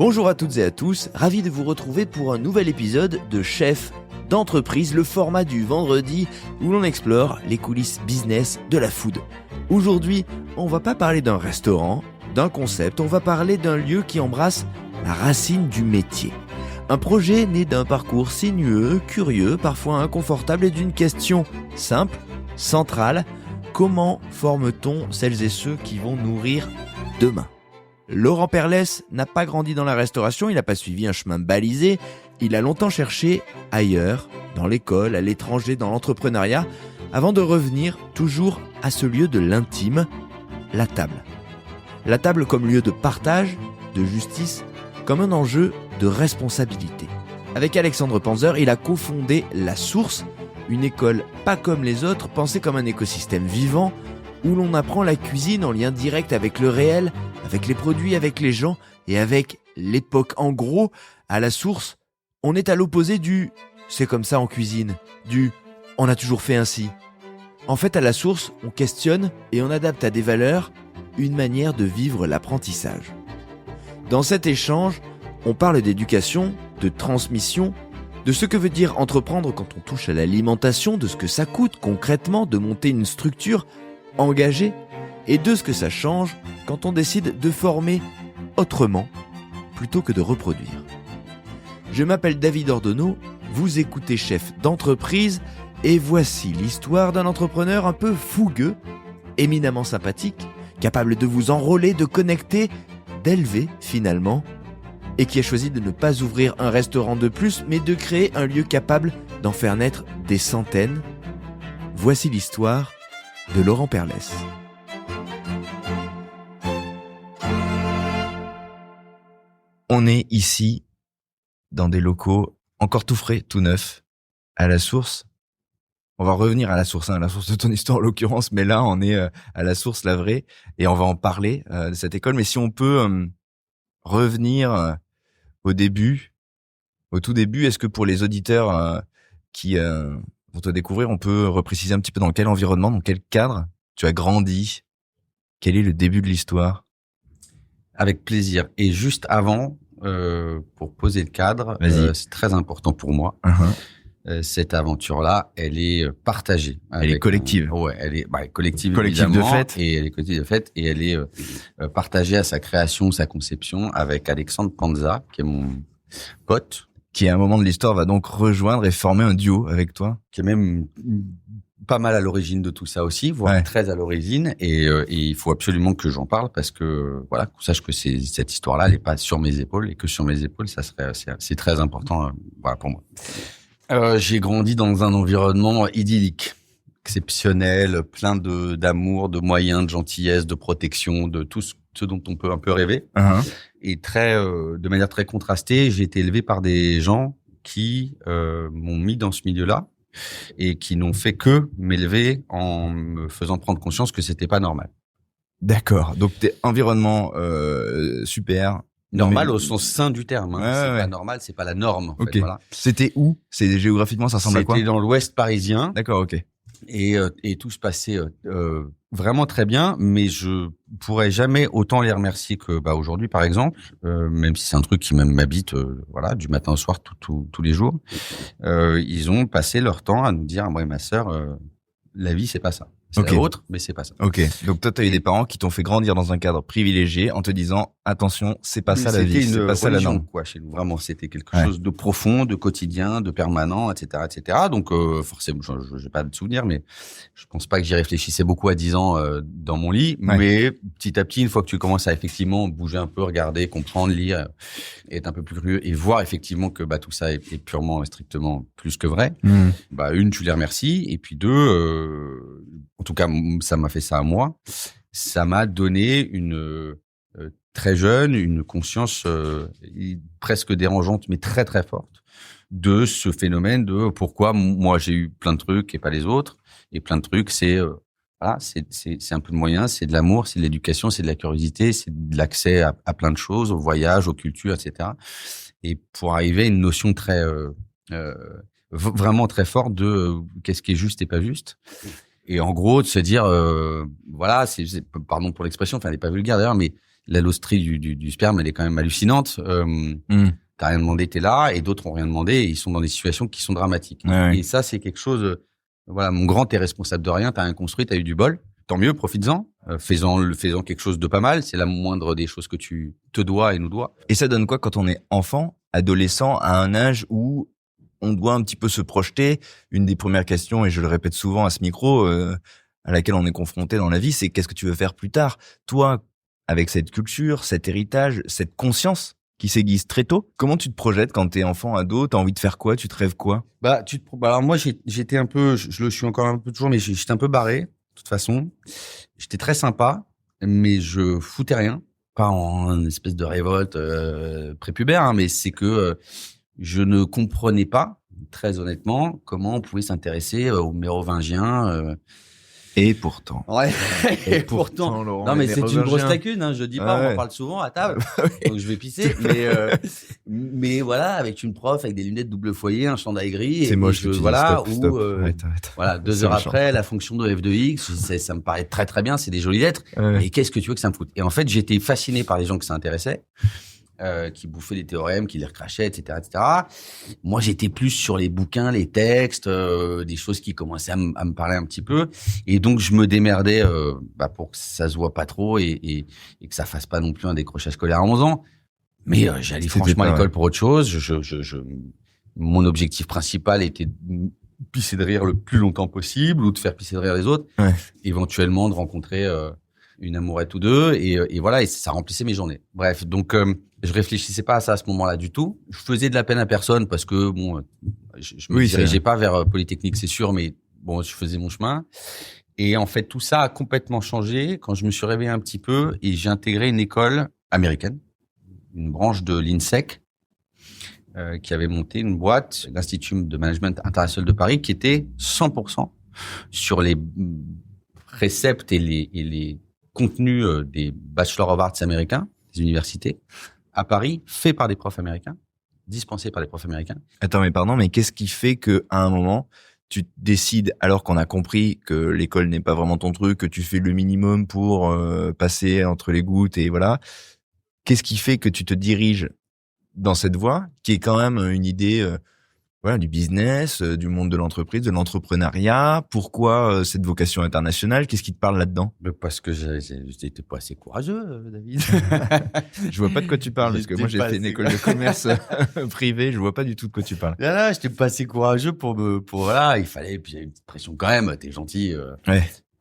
Bonjour à toutes et à tous, ravi de vous retrouver pour un nouvel épisode de Chef d'entreprise, le format du vendredi où l'on explore les coulisses business de la food. Aujourd'hui, on va pas parler d'un restaurant, d'un concept, on va parler d'un lieu qui embrasse la racine du métier. Un projet né d'un parcours sinueux, curieux, parfois inconfortable et d'une question simple, centrale. Comment forme-t-on celles et ceux qui vont nourrir demain ? Laurent Perlès n'a pas grandi dans la restauration, il n'a pas suivi un chemin balisé. Il a longtemps cherché ailleurs, dans l'école, à l'étranger, dans l'entrepreneuriat, avant de revenir toujours à ce lieu de l'intime, la table. La table comme lieu de partage, de justice, comme un enjeu de responsabilité. Avec Alexandre Panzer, il a cofondé La Source, une école pas comme les autres, pensée comme un écosystème vivant, où l'on apprend la cuisine en lien direct avec le réel, avec les produits, avec les gens et avec l'époque. En gros, à La Source, on est à l'opposé du « c'est comme ça en cuisine », du « on a toujours fait ainsi ». En fait, à La Source, on questionne et on adapte à des valeurs une manière de vivre l'apprentissage. Dans cet échange, on parle d'éducation, de transmission, de ce que veut dire entreprendre quand on touche à l'alimentation, de ce que ça coûte concrètement de monter une structure engagée et de ce que ça change quand on décide de former autrement plutôt que de reproduire. Je m'appelle David Ordonneau, vous écoutez Chef d'entreprise et voici l'histoire d'un entrepreneur un peu fougueux, éminemment sympathique, capable de vous enrôler, de connecter, d'élever finalement, et qui a choisi de ne pas ouvrir un restaurant de plus, mais de créer un lieu capable d'en faire naître des centaines. Voici l'histoire de Laurent Perlès. On est ici, dans des locaux encore tout frais, tout neufs, à La Source. On va revenir à La Source, à la source de ton histoire en l'occurrence, mais là on est à La Source, la vraie, et on va en parler de cette école. Mais si on peut revenir au début, au tout début, est-ce que pour les auditeurs qui vont te découvrir, on peut repréciser un petit peu dans quel environnement, dans quel cadre tu as grandi ? Quel est le début de l'histoire ? Avec plaisir. Et juste avant, pour poser le cadre, c'est très important pour moi. Cette aventure-là, elle est partagée. Elle est collective. Elle est collective, collective évidemment. De fait. Et elle est collective de fait. Et elle est partagée à sa création, sa conception avec Alexandre Panzer, qui est mon pote. Qui, à un moment de l'histoire, va donc rejoindre et former un duo avec toi. Qui est même pas mal à l'origine de tout ça aussi, voire très à l'origine. Et il faut absolument que j'en parle parce que, voilà, qu'on sache que cette histoire-là, elle n'est pas sur mes épaules et que sur mes épaules, c'est très important, voilà, pour moi. J'ai grandi dans un environnement idyllique, exceptionnel, plein d'amour, de moyens, de gentillesse, de protection, de tout ce dont on peut un peu rêver. Et de manière très contrastée, j'ai été élevé par des gens qui m'ont mis dans ce milieu-là et qui n'ont fait que m'élever en me faisant prendre conscience que c'était pas normal. D'accord. Donc t'es environnement super. Normal au sens sain du terme. Hein. Pas normal, c'est pas la norme. En fait, voilà. C'était où ? C'est géographiquement, ça ressemble à quoi ? C'était dans l'Ouest parisien. D'accord, ok. Et tout se passait vraiment très bien, mais je pourrais jamais autant les remercier que aujourd'hui, par exemple, même si c'est un truc qui m'habite, voilà, du matin au soir, tous les jours. Ils ont passé leur temps à nous dire, moi et ma sœur, la vie, c'est pas ça. C'est la vôtre, mais c'est pas ça. Ok. Donc toi, t'as eu des parents qui t'ont fait grandir dans un cadre privilégié en te disant attention, c'est pas ça la vie, c'est pas ça la norme. Quoi, chez nous, vraiment, c'était quelque chose de profond, de quotidien, de permanent, etc., etc. Donc forcément, j'ai pas de souvenir, mais je pense pas que j'y réfléchissais beaucoup à 10 ans dans mon lit. Mais petit à petit, une fois que tu commences à effectivement bouger un peu, regarder, comprendre, lire, être un peu plus curieux et voir effectivement que tout ça est purement, strictement plus que vrai. Une, tu les remercies, et puis deux. En tout cas, ça m'a fait ça à moi. Ça m'a donné très jeune une conscience presque dérangeante, mais très très forte de ce phénomène de pourquoi moi j'ai eu plein de trucs et pas les autres. Et plein de trucs, c'est un peu de moyens, c'est de l'amour, c'est de l'éducation, c'est de la curiosité, c'est de l'accès à plein de choses, au voyage, aux cultures, etc. Et pour arriver à une notion très vraiment très forte de qu'est-ce qui est juste et pas juste. Et en gros, de se dire, voilà, pardon pour l'expression, enfin, elle n'est pas vulgaire d'ailleurs, mais l'allostrie du sperme, elle est quand même hallucinante. T'as rien demandé, t'es là, et d'autres ont rien demandé, et ils sont dans des situations qui sont dramatiques. Et ça, c'est quelque chose. Voilà, mon grand, t'es responsable de rien, t'as rien construit, t'as eu du bol. Tant mieux, profites-en. Fais-en quelque chose de pas mal. C'est la moindre des choses que tu te dois et nous dois. Et ça donne quoi quand on est enfant, adolescent, à un âge où on doit un petit peu se projeter? Une des premières questions, et je le répète souvent à ce micro, à laquelle on est confronté dans la vie, c'est qu'est-ce que tu veux faire plus tard? Toi, avec cette culture, cet héritage, cette conscience qui s'aiguise très tôt, comment tu te projettes quand t'es enfant, ado? T'as envie de faire quoi? Tu te rêves quoi? Alors moi, j'étais un peu, je le suis encore un peu toujours, mais j'étais un peu barré. De toute façon, j'étais très sympa, mais je foutais rien. Pas en espèce de révolte prépubère, hein, mais c'est que je ne comprenais pas, très honnêtement, comment on pouvait s'intéresser aux mérovingiens. Et pourtant. Ouais. Et pourtant. Laurent, non, mais c'est une grosse lacune, hein, je dis pas, on en parle souvent à table. Donc je vais pisser. Mais voilà, avec une prof, avec des lunettes double foyer, un chandail gris. C'est moche, voilà, stop. Arrête. Voilà, 2 heures après, la fonction de f de x, ça me paraît très très bien, c'est des jolies lettres. Et qu'est-ce que tu veux que ça me foute? Et en fait, j'étais fasciné par les gens que ça intéressait. Qui bouffaient des théorèmes, qui les recrachaient, etc., etc. Moi, j'étais plus sur les bouquins, les textes, des choses qui commençaient à me parler un petit peu. Et donc, je me démerdais pour que ça se voit pas trop et que ça fasse pas non plus un décrochage scolaire à 11 ans. Mais j'allais franchement à l'école pour autre chose. Mon objectif principal était de pisser de rire le plus longtemps possible ou de faire pisser de rire les autres. Éventuellement, de rencontrer une amourette ou deux et voilà, et ça remplissait mes journées. Bref, donc je réfléchissais pas à ça à ce moment-là du tout. Je faisais de la peine à personne parce que bon, je me dirigeais pas vers Polytechnique, c'est sûr, mais bon, je faisais mon chemin. Et en fait, tout ça a complètement changé quand je me suis réveillé un petit peu et j'ai intégré une école américaine, une branche de l'INSEC, qui avait monté une boîte, l'Institut de Management International de Paris, qui était 100% sur les préceptes et les contenus des Bachelor of Arts américains, des universités, à Paris, fait par des profs américains, dispensé par des profs américains. Attends, mais pardon, mais qu'est-ce qui fait que à un moment, tu décides, alors qu'on a compris que l'école n'est pas vraiment ton truc, que tu fais le minimum pour passer entre les gouttes et voilà, qu'est-ce qui fait que tu te diriges dans cette voie, qui est quand même une idée du business, du monde de l'entreprise, de l'entrepreneuriat? Pourquoi cette vocation internationale? Qu'est-ce qui te parle là-dedans? Parce que j'étais pas assez courageux, David. Je vois pas de quoi tu parles, parce que moi j'ai fait une école de commerce privée, je vois pas du tout de quoi tu parles. Non, j'étais pas assez courageux pour voilà, il fallait, puis il y a une petite pression quand même, t'es gentil.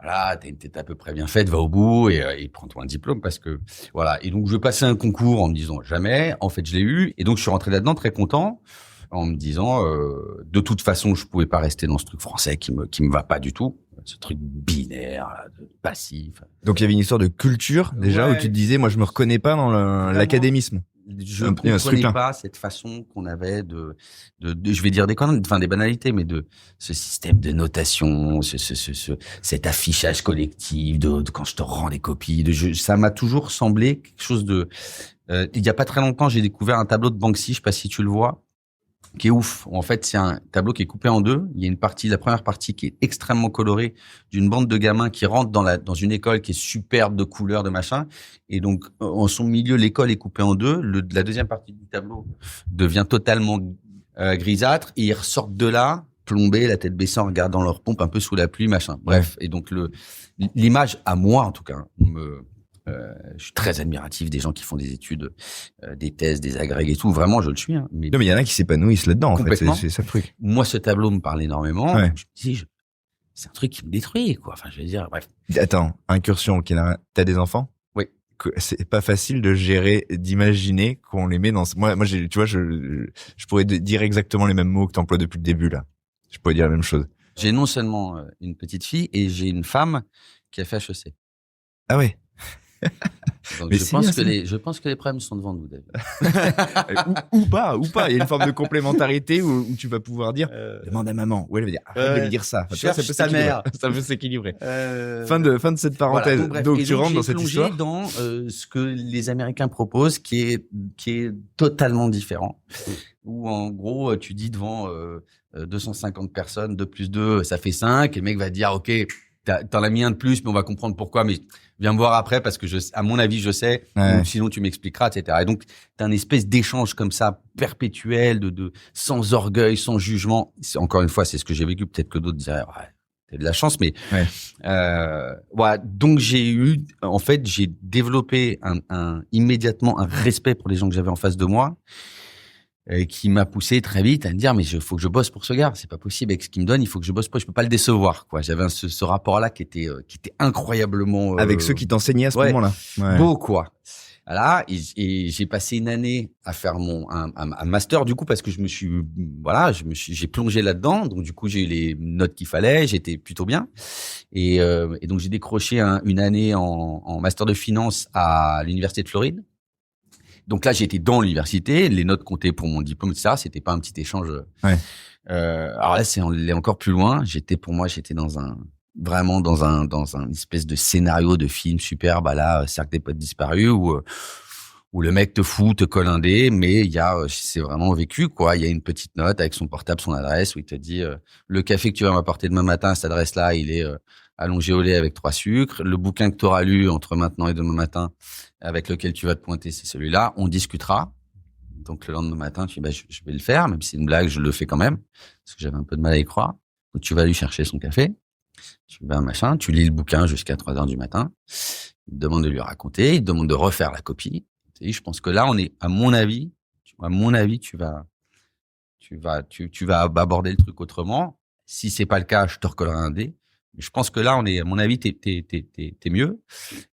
Voilà, t'as une tête à peu près bien faite, va au bout et prends-toi un diplôme parce que voilà. Et donc je passais un concours en me disant jamais. En fait, je l'ai eu et donc je suis rentré là-dedans très content en me disant de toute façon je pouvais pas rester dans ce truc français qui me va pas du tout, ce truc binaire, passif. Donc il y avait une histoire de culture déjà où tu te disais moi je me reconnais pas dans l'académisme. Je ne comprenais pas cette façon qu'on avait de je vais dire des conneries, enfin des banalités, mais de ce système de notation, cet affichage collectif, de quand je te rends des copies, ça m'a toujours semblé quelque chose de. Il y a pas très longtemps, j'ai découvert un tableau de Banksy, je sais pas si tu le vois, qui est ouf. En fait, c'est un tableau qui est coupé en deux. Il y a la première partie qui est extrêmement colorée d'une bande de gamins qui rentrent dans une école qui est superbe de couleurs, de machin. Et donc, en son milieu, l'école est coupée en deux. La deuxième partie du tableau devient totalement grisâtre et ils ressortent de là, plombés, la tête baissée en regardant leur pompe un peu sous la pluie, machin. Bref. Et donc, l'image, à moi, en tout cas, je suis très admiratif des gens qui font des études, des thèses, des agrègues et tout. Vraiment, je le suis. Hein. Non, mais il y en a qui s'épanouissent là-dedans, en fait. C'est ça le truc. Moi, ce tableau me parle énormément. Ouais. Je me dis, c'est un truc qui me détruit, quoi. Enfin, je veux dire, bref. Attends, incursion, t'as des enfants? Oui. C'est pas facile de gérer, d'imaginer qu'on les met dans. Moi, tu vois, je pourrais dire exactement les mêmes mots que t'emploies depuis le début là. Je pourrais dire la même chose. J'ai non seulement une petite fille et j'ai une femme qui a fait HEC. Ah ouais. Donc je pense que les problèmes sont devant nous, David. ou pas. Il y a une forme de complémentarité où tu vas pouvoir dire demande à maman. Ou elle va dire arrête de lui dire ça. Ça peut s'équilibrer. Fin de cette parenthèse. Voilà, donc tu rentres dans cette histoire. Dans ce que les Américains proposent, qui est totalement différent. Où en gros tu dis devant 250 personnes, 2 plus 2, ça fait 5, et le mec va dire ok. t'en as mis un de plus, mais on va comprendre pourquoi. Mais viens me voir après parce que à mon avis, je sais. Ou sinon, tu m'expliqueras, etc. Et donc, t'as une espèce d'échange comme ça, perpétuel, sans orgueil, sans jugement. Encore une fois, c'est ce que j'ai vécu. Peut-être que d'autres diraient, ouais, t'as de la chance, mais voilà. Donc, j'ai développé immédiatement un respect pour les gens que j'avais en face de moi. Qui m'a poussé très vite à me dire mais faut que je bosse pour ce gars, c'est pas possible avec ce qu'il me donne, il faut que je bosse pour, je peux pas le décevoir quoi. J'avais ce rapport là qui était incroyablement avec ceux qui t'enseignaient à ce moment-là. Beau quoi. Voilà, et j'ai passé une année à faire un master du coup parce que j'ai plongé là-dedans, donc du coup j'ai eu les notes qu'il fallait, j'étais plutôt bien et donc j'ai décroché une année en master de finance à l'université de Floride. Donc là, j'étais dans l'université, les notes comptaient pour mon diplôme, etc. C'était pas un petit échange. Alors là, on est encore plus loin. J'étais dans un espèce de scénario de film superbe à la Cercle des potes disparus où le mec te fout, te colle un dé, mais c'est vraiment vécu, quoi. Il y a une petite note avec son portable, son adresse où il te dit, le café que tu vas m'apporter demain matin à cette adresse-là, il est allongé au lait avec 3 sucres. Le bouquin que tu auras lu entre maintenant et demain matin, avec lequel tu vas te pointer, c'est celui-là. On discutera. Donc, le lendemain matin, tu dis, je vais le faire, même si c'est une blague, je le fais quand même, parce que j'avais un peu de mal à y croire. Donc, tu vas lui chercher son café. Tu vas tu lis le bouquin jusqu'à 3 heures du matin. Il te demande de lui raconter. Il te demande de refaire la copie. Et je pense que là, on est, à mon avis, tu vas aborder le truc autrement. Si c'est pas le cas, je te recollerai un dé. Je pense que là, à mon avis, t'es mieux.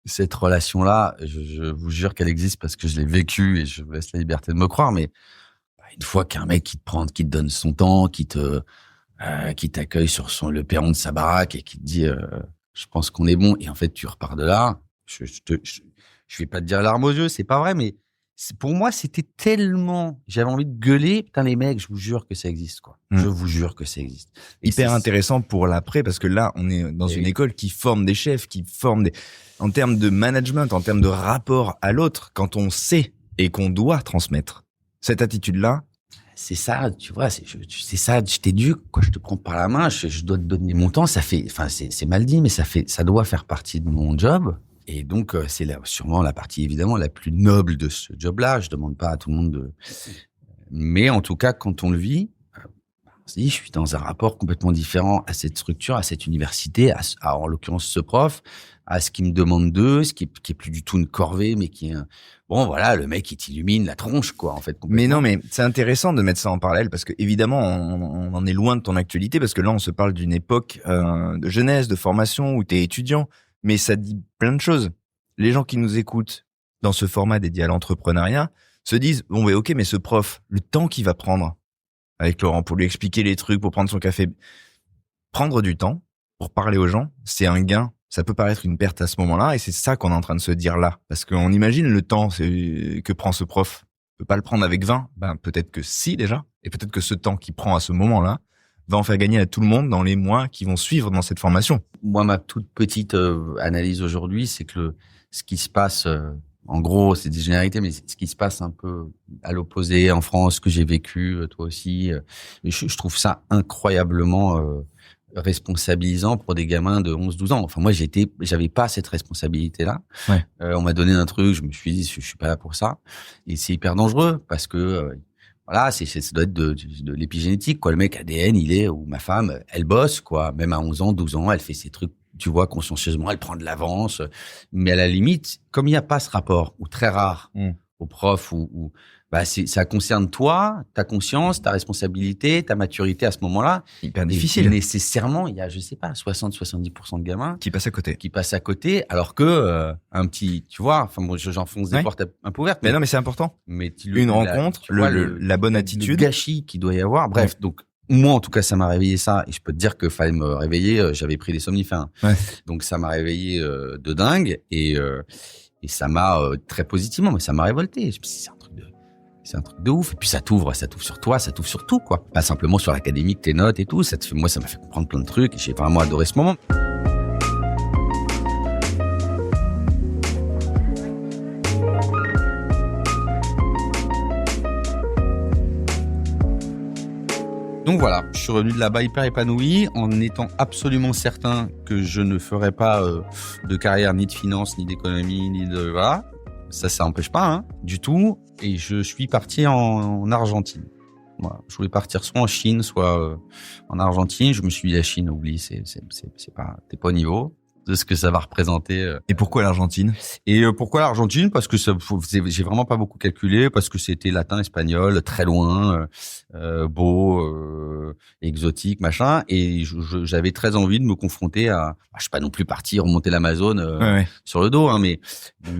Cette relation-là, je vous jure qu'elle existe parce que je l'ai vécue et je vous laisse la liberté de me croire. Mais une fois qu'un mec qui te donne son temps, qui t'accueille sur le perron de sa baraque et qui te dit, je pense qu'on est bon. Et en fait, tu repars de là. Je vais pas te dire larmes aux yeux, c'est pas vrai, mais pour moi, c'était tellement, j'avais envie de gueuler. Putain, les mecs, je vous jure que ça existe, quoi. Je vous jure que ça existe. Hyper intéressant pour l'après, parce que là, on est dans une école qui forme des chefs, qui forme en termes de management, en termes de rapport à l'autre, quand on sait et qu'on doit transmettre. Cette attitude-là. C'est ça, tu vois, c'est ça, je t'éduque, quoi, je te prends par la main, je dois te donner mon temps, c'est mal dit, mais ça doit faire partie de mon job. Et donc, c'est sûrement la partie, évidemment, la plus noble de ce job-là. Je demande pas à tout le monde mais en tout cas, quand on le vit, on se dit, je suis dans un rapport complètement différent à cette structure, à cette université, en l'occurrence, ce prof, à ce qu'il me demande d'eux, ce qui est plus du tout une corvée, mais qui est bon, voilà, le mec, il t'illumine la tronche, quoi, en fait. Mais non, mais c'est intéressant de mettre ça en parallèle parce que, évidemment, on en est loin de ton actualité parce que là, on se parle d'une époque de jeunesse, de formation où t'es étudiant. Mais ça dit plein de choses. Les gens qui nous écoutent dans ce format dédié à l'entrepreneuriat se disent, bon, mais ok, mais ce prof, le temps qu'il va prendre avec Laurent pour lui expliquer les trucs, pour prendre son café, prendre du temps pour parler aux gens, c'est un gain. Ça peut paraître une perte à ce moment-là et c'est ça qu'on est en train de se dire là. Parce qu'on imagine le temps que prend ce prof. Il peut pas le prendre avec 20. Ben, peut-être que si déjà. Et peut-être que ce temps qu'il prend à ce moment-là va en faire gagner à tout le monde dans les mois qui vont suivre dans cette formation. Moi, ma toute petite analyse aujourd'hui, c'est que ce qui se passe, en gros, c'est des généralités, mais ce qui se passe un peu à l'opposé en France, que j'ai vécu, toi aussi, je trouve ça incroyablement responsabilisant pour des gamins de 11-12 ans. Enfin, moi, j'avais pas cette responsabilité-là. Ouais. On m'a donné un truc, je me suis dit, je suis pas là pour ça. Et c'est hyper dangereux parce que voilà, ça doit être de l'épigénétique, quoi. Le mec ADN, ou ma femme, elle bosse, quoi. Même à 11 ans, 12 ans, elle fait ses trucs, tu vois, consciencieusement, elle prend de l'avance. Mais à la limite, comme il n'y a pas ce rapport, ou très rare, au prof, ça concerne toi, ta conscience, ta responsabilité, ta maturité à ce moment-là. Hyper difficile. Et nécessairement, il y a, je sais pas, 60-70% de gamins qui passent à côté. Alors que un petit, tu vois, enfin bon, j'enfonce des portes un peu ouvertes. Mais non, mais c'est important. Mais une rencontre, la bonne attitude, le gâchis qu'il doit y avoir. Bref, donc moi en tout cas, ça m'a réveillé ça. Et je peux te dire que fallait me réveiller. J'avais pris des somnifères, donc ça m'a réveillé de dingue et ça m'a très positivement, mais ça m'a révolté. C'est un truc de ouf. Et puis ça t'ouvre sur toi, ça t'ouvre sur tout, quoi. Pas simplement sur l'académique, tes notes et tout. Moi, ça m'a fait comprendre plein de trucs. Et j'ai vraiment adoré ce moment. Donc voilà, je suis revenu de là-bas hyper épanoui, en étant absolument certain que je ne ferais pas de carrière ni de finance, ni d'économie, ni de voilà. Ça empêche pas, hein, du tout. Et je suis parti en Argentine. Voilà. Je voulais partir soit en Chine, soit en Argentine. Je me suis dit la Chine, oublie, t'es pas au niveau de ce que ça va représenter. Et pourquoi l'Argentine? Et pourquoi l'Argentine? Parce que j'ai vraiment pas beaucoup calculé, parce que c'était latin, espagnol, très loin, beau, exotique, machin. Et j'avais très envie de me confronter à, je suis pas non plus parti remonter l'Amazone sur le dos, hein, mais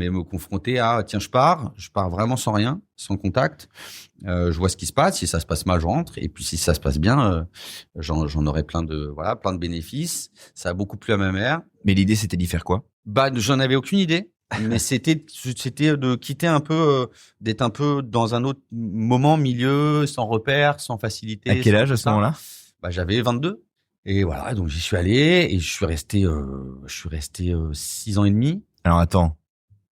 me confronter à, tiens, je pars vraiment sans rien, sans contact. Je vois ce qui se passe. Si ça se passe mal, je rentre. Et puis si ça se passe bien, j'en aurai plein de bénéfices. Ça a beaucoup plu à ma mère. Mais l'idée, c'était d'y faire quoi? J'en avais aucune idée. Mais c'était de quitter un peu, d'être un peu dans un autre moment, milieu, sans repère, sans facilité. À quel âge à ce moment-là? J'avais 22. Et voilà, donc j'y suis allé et je suis resté 6 ans et demi. Alors attends.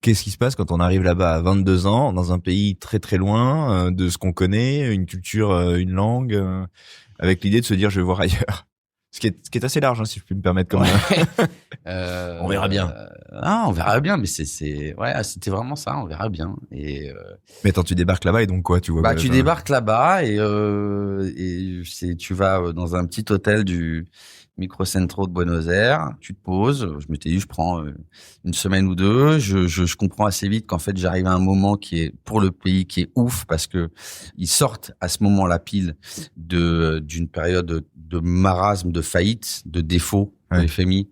Qu'est-ce qui se passe quand on arrive là-bas à 22 ans, dans un pays très très loin de ce qu'on connaît, une culture, une langue, avec l'idée de se dire je vais voir ailleurs. Ce qui est assez large, hein, si je puis me permettre quand même. On verra bien. On verra bien, mais c'était vraiment ça, on verra bien. Et mais attends, tu débarques là-bas et donc quoi, tu vois? Tu débarques là-bas et tu vas dans un petit hôtel du Microcentro de Buenos Aires, tu te poses. Je m'étais dit, je prends une semaine ou deux. Je comprends assez vite qu'en fait, j'arrive à un moment qui est pour le pays qui est ouf parce que ils sortent à ce moment-là pile d'une période de marasme, de faillite, de défaut. Les FMI,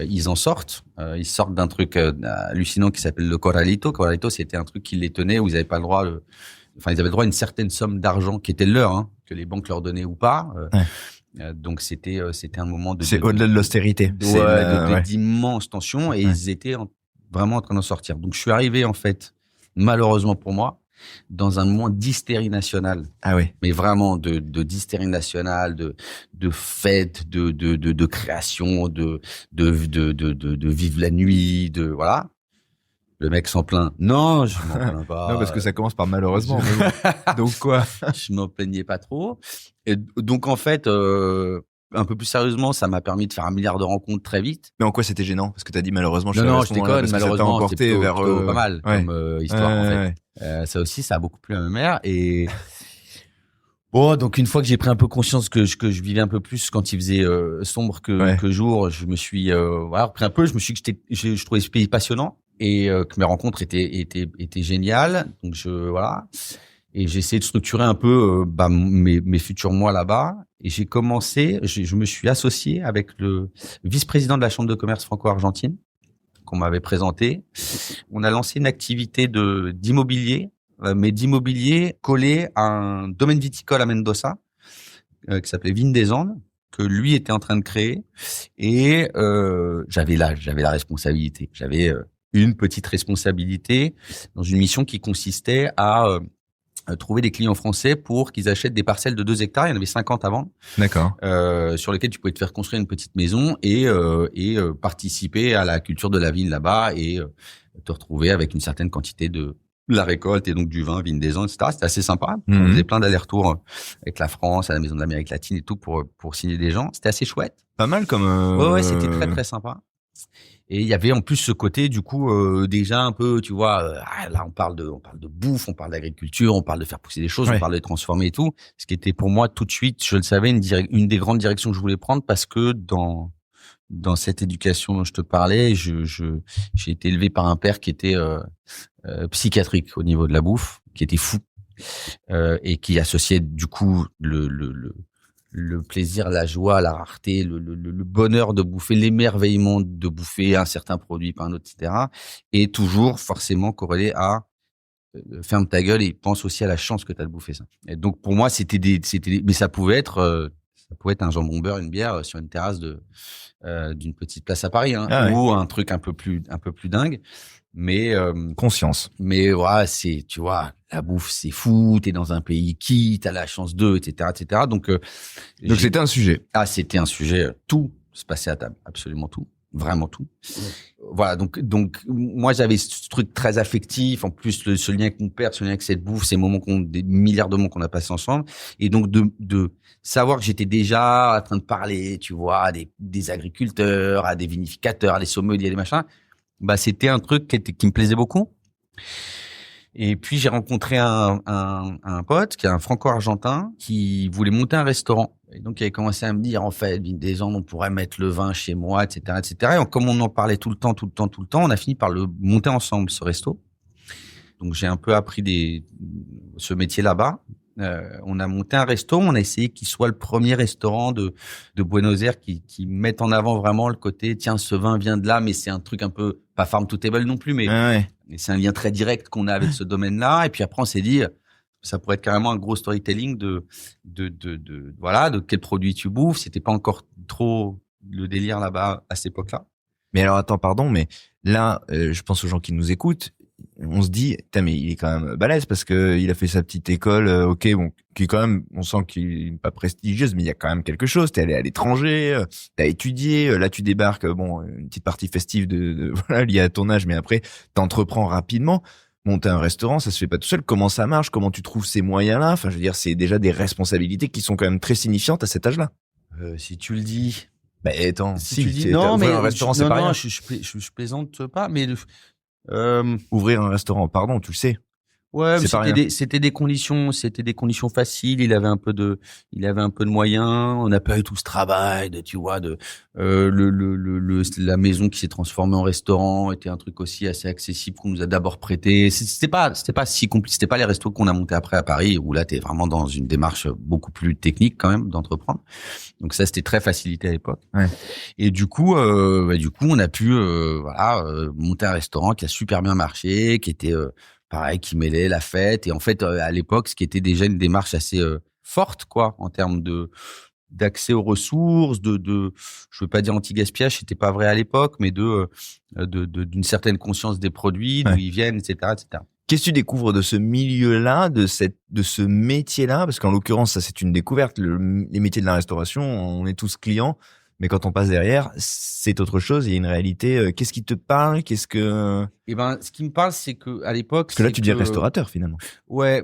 ils en sortent. Ils sortent d'un truc hallucinant qui s'appelle le Corralito. Corralito, c'était un truc qui les tenait où ils n'avaient pas le droit. Ils avaient le droit à une certaine somme d'argent qui était leur, hein, que les banques leur donnaient ou pas. Donc c'était un moment c'est au-delà de l'austérité. D'immenses tensions et ils étaient vraiment en train d'en sortir. Donc je suis arrivé en fait, malheureusement pour moi, dans un moment d'hystérie nationale. Ah oui. Mais vraiment de d'hystérie nationale, de fête, de création, de vivre la nuit, voilà. Le mec s'en plaint. Non, je m'en plains pas. Non, parce que ça commence par malheureusement. Donc quoi? Je m'en plaignais pas trop. Et donc en fait, un peu plus sérieusement, ça m'a permis de faire 1 milliard de rencontres très vite. Mais en quoi c'était gênant? Parce que t'as dit malheureusement. Non, je déconne. Malheureusement, c'était plutôt pas mal comme histoire en fait. Ça aussi, ça a beaucoup plu à ma mère et. Bon, donc une fois que j'ai pris un peu conscience que je vivais un peu plus quand il faisait sombre que jour, je me suis repris un peu. Je me suis dit que je trouvais ce pays passionnant et que mes rencontres étaient géniales. Donc voilà. Et j'ai essayé de structurer un peu mes futurs mois là-bas. Et j'ai commencé, je me suis associé avec le vice-président de la Chambre de commerce franco-argentine qu'on m'avait présenté. On a lancé une activité d'immobilier, mais d'immobilier collé à un domaine viticole à Mendoza qui s'appelait Vignes des Andes, que lui était en train de créer. Et j'avais la responsabilité. J'avais une petite responsabilité dans une mission qui consistait à trouver des clients français pour qu'ils achètent des parcelles de 2 hectares. Il y en avait 50 avant. D'accord. Sur lesquels tu pouvais te faire construire une petite maison et participer à la culture de la vigne là-bas et te retrouver avec une certaine quantité de la récolte et donc du vin, Vignes des Andes, etc. C'était assez sympa. On faisait plein d'allers-retours avec la France, à la Maison de l'Amérique latine et tout pour signer des gens. C'était assez chouette. Pas mal comme. Ouais, c'était très très sympa. Et il y avait en plus ce côté du coup déjà un peu, tu vois, là on parle de bouffe, on parle d'agriculture, on parle de faire pousser des choses, on parle de transformer et tout. Ce qui était pour moi tout de suite, je le savais, une des grandes directions que je voulais prendre parce que dans cette éducation dont je te parlais, j'ai été élevé par un père qui était psychiatrique au niveau de la bouffe, qui était fou et qui associait du coup le plaisir, la joie, la rareté, le bonheur de bouffer, l'émerveillement de bouffer un certain produit par un autre, etc. Et toujours forcément corrélé à ferme ta gueule et pense aussi à la chance que tu as de bouffer ça. Et donc pour moi mais ça pouvait être un jambon beurre, une bière sur une terrasse d'une petite place à Paris, hein, ou un truc un peu plus dingue. Mais conscience. Mais voilà, tu vois, la bouffe c'est fou, t'es dans un pays qui t'as la chance d'eux, etc., etc. Donc c'était un sujet. C'était un sujet. Tout se passait à table, absolument tout, vraiment tout. voilà, donc moi j'avais ce truc très affectif, en plus ce lien avec mon père, ce lien avec cette bouffe, ces moments des milliards de moments qu'on a passés ensemble, et donc de savoir que j'étais déjà en train de parler, tu vois, à des agriculteurs, à des vinificateurs, à des sommeliers, des machins, bah c'était un truc qui me plaisait beaucoup. Et puis j'ai rencontré un pote qui est un franco-argentin qui voulait monter un restaurant. Et donc il avait commencé à me dire, en fait, des gens, on pourrait mettre le vin chez moi, etc., etc. Et comme on en parlait tout le temps, on a fini par le monter ensemble, ce resto. Donc j'ai un peu appris ce métier là-bas. On a monté un resto, on a essayé qu'il soit le premier restaurant de Buenos Aires qui mette en avant vraiment le côté, tiens, ce vin vient de là, mais c'est un truc un peu, pas farm to table non plus, mais c'est un lien très direct qu'on a avec ce domaine-là. Et puis après, on s'est dit, ça pourrait être carrément un gros storytelling voilà, de quel produit tu bouffes. C'était pas encore trop le délire là-bas à cette époque-là. Mais alors, attends, pardon, mais là, je pense aux gens qui nous écoutent, on se dit, mais il est quand même balèze parce que il a fait sa petite école, ok, bon, qui est quand même, on sent qu'il est pas prestigieuse, mais il y a quand même quelque chose. T'es allé à l'étranger, t'as étudié, là tu débarques, bon, une petite partie festive voilà, liée à ton âge, mais après t'entreprends rapidement. Monter un restaurant, ça se fait pas tout seul. Comment ça marche? Comment tu trouves ces moyens-là? Enfin, je veux dire, c'est déjà des responsabilités qui sont quand même très signifiante à cet âge-là. Si tu le dis. Bah, attends, si tu dis, non, mais un restaurant, c'est pas rien. Je plaisante pas, mais ouvrir un restaurant, pardon, tu le sais. Ouais, mais c'était des conditions faciles. Il avait un peu de moyens. On n'a pas eu tout ce travail tu vois, la maison qui s'est transformée en restaurant était un truc aussi assez accessible qu'on nous a d'abord prêté. C'était pas si compliqué. C'était pas les restos qu'on a montés après à Paris où là t'es vraiment dans une démarche beaucoup plus technique quand même d'entreprendre. Donc ça, c'était très facilité à l'époque. Ouais. Et du coup, on a pu, monter un restaurant qui a super bien marché, qui était, pareil, qui mêlait la fête. Et en fait, à l'époque, ce qui était déjà une démarche assez forte, quoi, en termes d'accès aux ressources, je veux pas dire anti-gaspillage, c'était pas vrai à l'époque, mais d'une certaine conscience des produits, d'où ils viennent, etc., etc. Qu'est-ce que tu découvres de ce milieu-là, de ce métier-là? Parce qu'en l'occurrence, ça, c'est une découverte. Les métiers de la restauration, on est tous clients. Mais quand on passe derrière, c'est autre chose. Il y a une réalité. Qu'est-ce qui te parle? Ce qui me parle, c'est que à l'époque. Parce que là, tu dis restaurateur finalement. Ouais,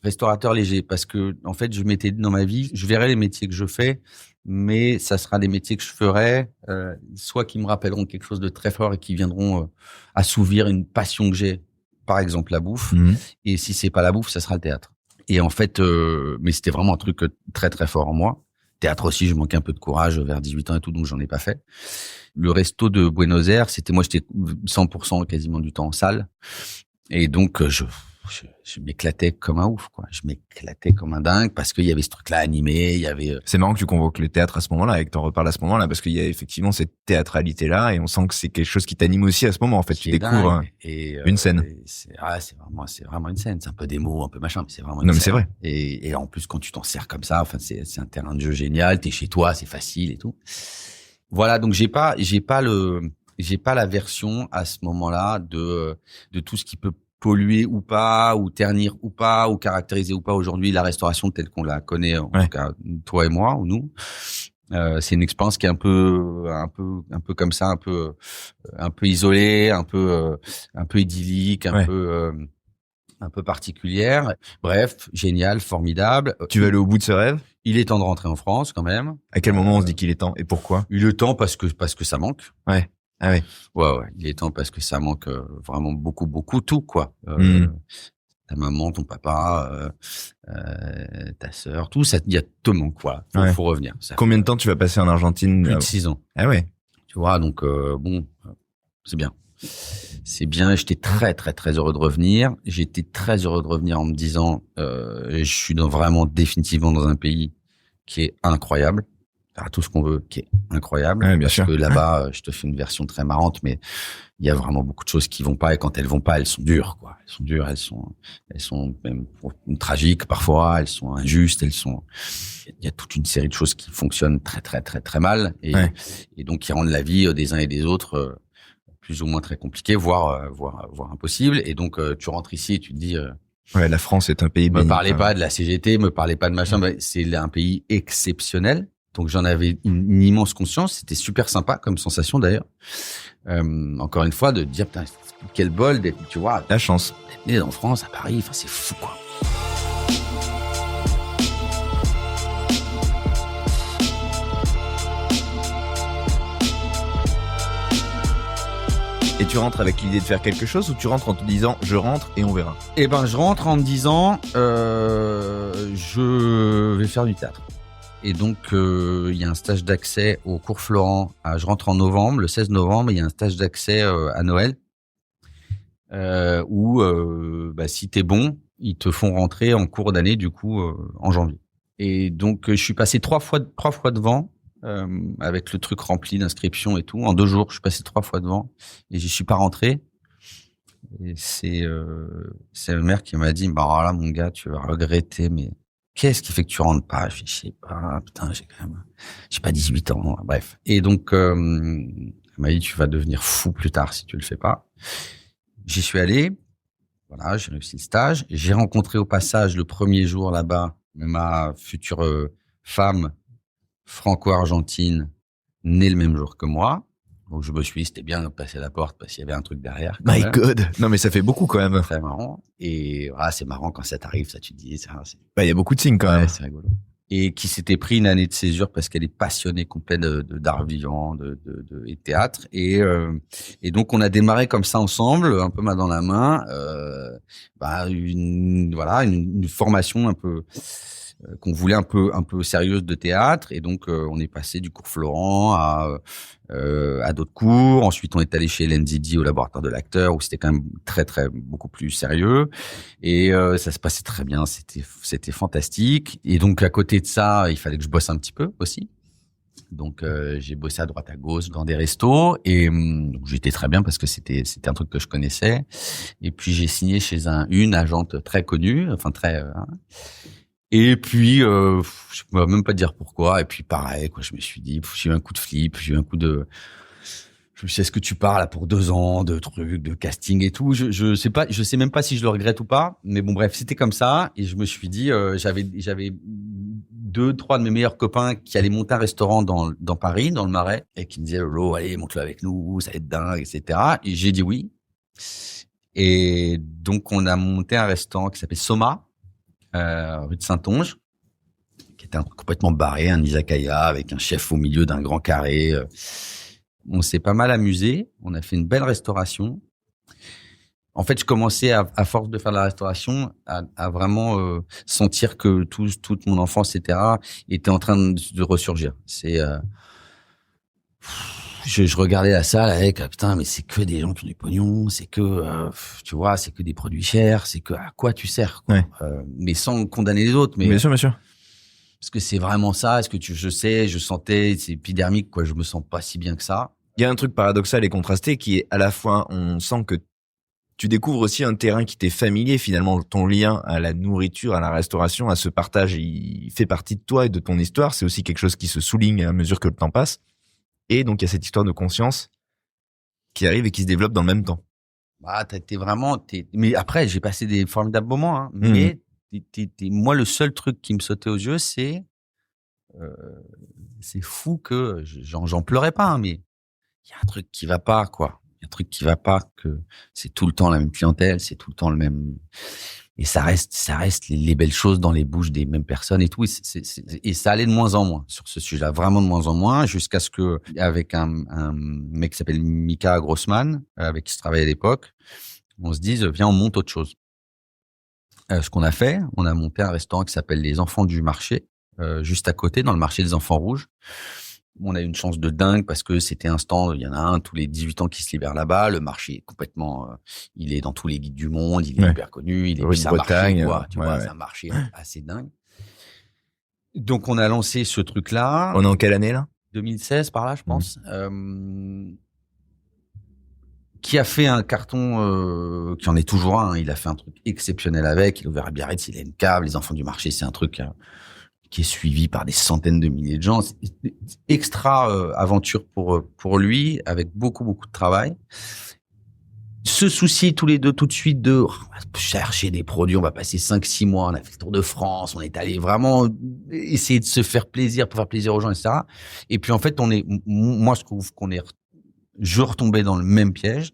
restaurateur léger. Parce que en fait, je m'étais dit dans ma vie, je verrai les métiers que je fais, mais ça sera des métiers que je ferai, soit qui me rappelleront quelque chose de très fort et qui viendront assouvir une passion que j'ai. Par exemple, la bouffe. Mmh. Et si c'est pas la bouffe, ça sera le théâtre. Et en fait, mais c'était vraiment un truc très très fort en moi. Théâtre aussi, je manquais un peu de courage vers 18 ans et tout, donc j'en ai pas fait. Le resto de Buenos Aires, j'étais 100% quasiment du temps en salle. Et donc, je m'éclatais comme un ouf, quoi. Je m'éclatais comme un dingue parce qu'il y avait ce truc-là animé, il y avait... C'est marrant que tu convoques le théâtre à ce moment-là et que t'en reparles à ce moment-là parce qu'il y a effectivement cette théâtralité-là et on sent que c'est quelque chose qui t'anime aussi à ce moment. En fait, tu découvres une scène. C'est vraiment une scène. C'est un peu des mots, un peu machin, mais c'est vraiment une scène. Mais c'est vrai. Et en plus, quand tu t'en sers comme ça, enfin, c'est un terrain de jeu génial. T'es chez toi, c'est facile et tout. Voilà. Donc, j'ai pas la version à ce moment-là de tout ce qui peut polluer ou pas, ou ternir ou pas, ou caractériser ou pas aujourd'hui la restauration telle qu'on la connaît, en tout cas toi et moi ou nous. C'est une expérience qui est un peu comme ça, un peu isolée, un peu idyllique, un peu particulière. Bref, génial, formidable. Tu vas aller au bout de ce rêve? Il est temps de rentrer en France quand même. À quel moment on se dit qu'il est temps et pourquoi? Il est temps parce que ça manque. Ouais. Ah ouais. Ouais. Il est temps parce que ça manque vraiment beaucoup, beaucoup tout, quoi. Ta maman, ton papa, ta sœur, tout ça, il y a tout le monde, quoi. Faut revenir. Combien de temps tu vas passer en Argentine? Plus de 6 ans. Ah ouais. Tu vois, donc c'est bien. C'est bien. J'étais très, très, très heureux de revenir. J'étais très heureux de revenir en me disant, je suis vraiment définitivement dans un pays qui est incroyable. Tout ce qu'on veut, qui est incroyable. Ouais, bien sûr. Parce que là-bas, je te fais une version très marrante, mais il y a vraiment beaucoup de choses qui vont pas, et quand elles vont pas, elles sont dures, quoi. Elles sont dures, elles sont même tragiques parfois, elles sont injustes, il y a toute une série de choses qui fonctionnent très, très, très, très mal, et donc qui rendent la vie des uns et des autres plus ou moins très compliquée, voire impossible. Et donc, tu rentres ici et tu te dis, la France est un pays béni. Me parlez pas de la CGT, me parlez pas de machin, c'est un pays exceptionnel. Donc j'en avais une immense conscience. C'était super sympa comme sensation d'ailleurs. Encore une fois, de dire putain, quel bol d'être, tu vois, la chance d'être né en France, à Paris. Enfin, c'est fou quoi. Et tu rentres avec l'idée de faire quelque chose ou tu rentres en te disant je rentre et on verra? Eh ben, je rentre en me disant je vais faire du théâtre. Et donc, il y a un stage d'accès au cours Florent. Je rentre en novembre, le 16 novembre, il y a un stage d'accès à Noël où, si t'es bon, ils te font rentrer en cours d'année, du coup, en janvier. Et donc, je suis passé trois fois devant, avec le truc rempli d'inscriptions et tout. En 2 jours, je suis passé 3 fois devant et j'y suis pas rentré. Et c'est le maire qui m'a dit, bah alors là, mon gars, tu vas regretter, mais qu'est-ce qui fait que tu rentres pas? Je sais pas, putain, j'ai pas 18 ans, bref. Et donc, elle m'a dit, tu vas devenir fou plus tard si tu le fais pas. J'y suis allé, voilà, j'ai réussi le stage. J'ai rencontré au passage le premier jour là-bas ma future femme franco-argentine, née le même jour que moi. Donc je me suis dit, c'était bien de passer la porte parce qu'il y avait un truc derrière. My God. Non, mais ça fait beaucoup quand même. Très marrant. Et voilà, c'est marrant quand ça t'arrive, ça tu te dis. Il y a beaucoup de signes quand même. C'est rigolo. Et qui s'était pris une année de césure parce qu'elle est passionnée complète d'art vivant, et théâtre. Et donc on a démarré comme ça ensemble, un peu main dans la main. Une formation un peu qu'on voulait un peu sérieuse de théâtre. Et donc on est passé du cours Florent à d'autres cours. Ensuite, on est allé chez Hélène Zidi au laboratoire de l'acteur où c'était quand même très, très beaucoup plus sérieux. Et ça se passait très bien. C'était fantastique. Et donc, à côté de ça, il fallait que je bosse un petit peu aussi. Donc, j'ai bossé à droite à gauche dans des restos et donc j'étais très bien parce que c'était un truc que je connaissais. Et puis, j'ai signé chez une agente très connue, enfin très... Et puis, je ne peux même pas dire pourquoi. Et puis, pareil, quoi, je me suis dit, j'ai eu un coup de flip, j'ai eu un coup de... Je me suis dit, est-ce que tu pars là pour 2 ans de trucs, de casting et tout? Je sais pas, je sais même pas si je le regrette ou pas. Mais bon, bref, c'était comme ça. Et je me suis dit, j'avais 2, 3 de mes meilleurs copains qui allaient monter un restaurant dans Paris, dans le Marais, et qui me disaient, Lolo, allez, monte-le avec nous, ça va être dingue, etc. Et j'ai dit oui. Et donc, on a monté un restaurant qui s'appelle Soma, rue de Saint-Onge, qui était complètement barré, un izakaya avec un chef au milieu d'un grand carré. On s'est pas mal amusé. On a fait une belle restauration. En fait, je commençais à force de faire de la restauration à vraiment sentir que toute mon enfance, etc., était en train de ressurgir. Je regardais la salle avec putain, mais c'est que des gens qui ont du pognon, c'est que tu vois, c'est que des produits chers, c'est que à quoi tu sers, quoi. Ouais. Mais sans condamner les autres, mais bien sûr. Est-ce que c'est vraiment ça? Est-ce que je sentais, c'est épidermique, quoi. Je me sens pas si bien que ça. Il y a un truc paradoxal et contrasté qui est à la fois, on sent que tu découvres aussi un terrain qui t'est familier, finalement, ton lien à la nourriture, à la restauration, à ce partage, il fait partie de toi et de ton histoire. C'est aussi quelque chose qui se souligne à mesure que le temps passe. Et donc, il y a cette histoire de conscience qui arrive et qui se développe dans le même temps. Bah, mais après, j'ai passé des formidables moments, hein. Mais moi, le seul truc qui me sautait aux yeux, c'est fou que j'en pleurais pas, hein, mais il y a un truc qui va pas, quoi. Il y a un truc qui va pas, que c'est tout le temps la même clientèle, c'est tout le temps le même, et ça reste les belles choses dans les bouches des mêmes personnes et tout. Et ça allait de moins en moins sur ce sujet-là, vraiment de moins en moins, jusqu'à ce que, avec un mec qui s'appelle Mika Grossman, avec qui je travaillais à l'époque, on se dise, viens, on monte autre chose. Ce qu'on a fait, on a monté un restaurant qui s'appelle Les Enfants du Marché, juste à côté, dans le marché des Enfants Rouges. On a eu une chance de dingue parce que c'était un stand, il y en a un tous les 18 ans qui se libère là-bas. Le marché est complètement, il est dans tous les guides du monde, il est hyper connu, il est Rue de Bretagne, tu vois, c'est un marché assez dingue. Donc on a lancé ce truc-là. On est en quelle année là? 2016 par là, je pense. Qui a fait un carton, qui en est toujours un. Il a fait un truc exceptionnel avec. Il a ouvert à Biarritz, il a une cave. Les Enfants du Marché, c'est un truc qui est suivi par des centaines de milliers de gens. C'est extra aventure pour lui, avec beaucoup de travail. se soucier tous les deux tout de suite de on va chercher des produits, on va passer 5-6 mois, on a fait le tour de France, on est allé vraiment essayer de se faire plaisir pour faire plaisir aux gens, etc. Et puis en fait, moi je trouve je retombais dans le même piège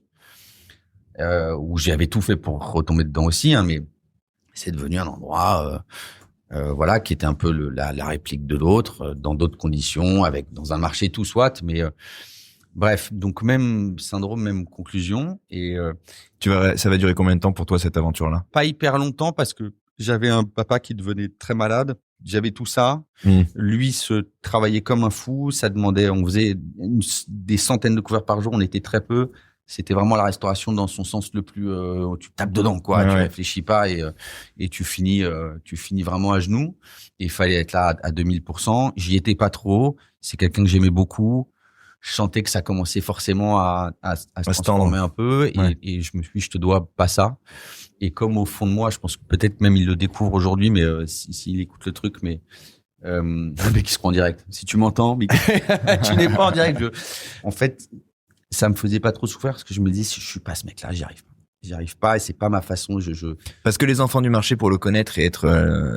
où j'avais tout fait pour retomber dedans aussi, hein, mais c'est devenu un endroit voilà qui était un peu la réplique de l'autre dans d'autres conditions, dans un marché tout soit, mais bref, donc même syndrome, même conclusion. Et ça va durer combien de temps pour toi cette aventure-là? Pas hyper longtemps parce que j'avais un papa qui devenait très malade. J'avais tout ça. Lui se travaillait comme un fou. Ça demandait, on faisait des centaines de couverts par jour. On était très peu. C'était vraiment la restauration dans son sens le plus. Tu tapes dedans, quoi. Tu réfléchis pas et tu finis vraiment à genoux. Et il fallait être là à 2000%. J'y étais pas trop. C'est quelqu'un que j'aimais beaucoup. Je sentais que ça commençait forcément à se transformer un peu et je me suis dit, je te dois pas ça. Et comme au fond de moi, je pense que peut-être même il le découvre aujourd'hui, mais s'il écoute le truc, mais le mec qui se prend en direct. Si tu m'entends, mais tu n'es pas en direct. En fait, ça me faisait pas trop souffrir parce que je me dis, si je suis pas ce mec-là, j'y arrive pas et c'est pas ma façon. Parce que les enfants du marché, pour le connaître et être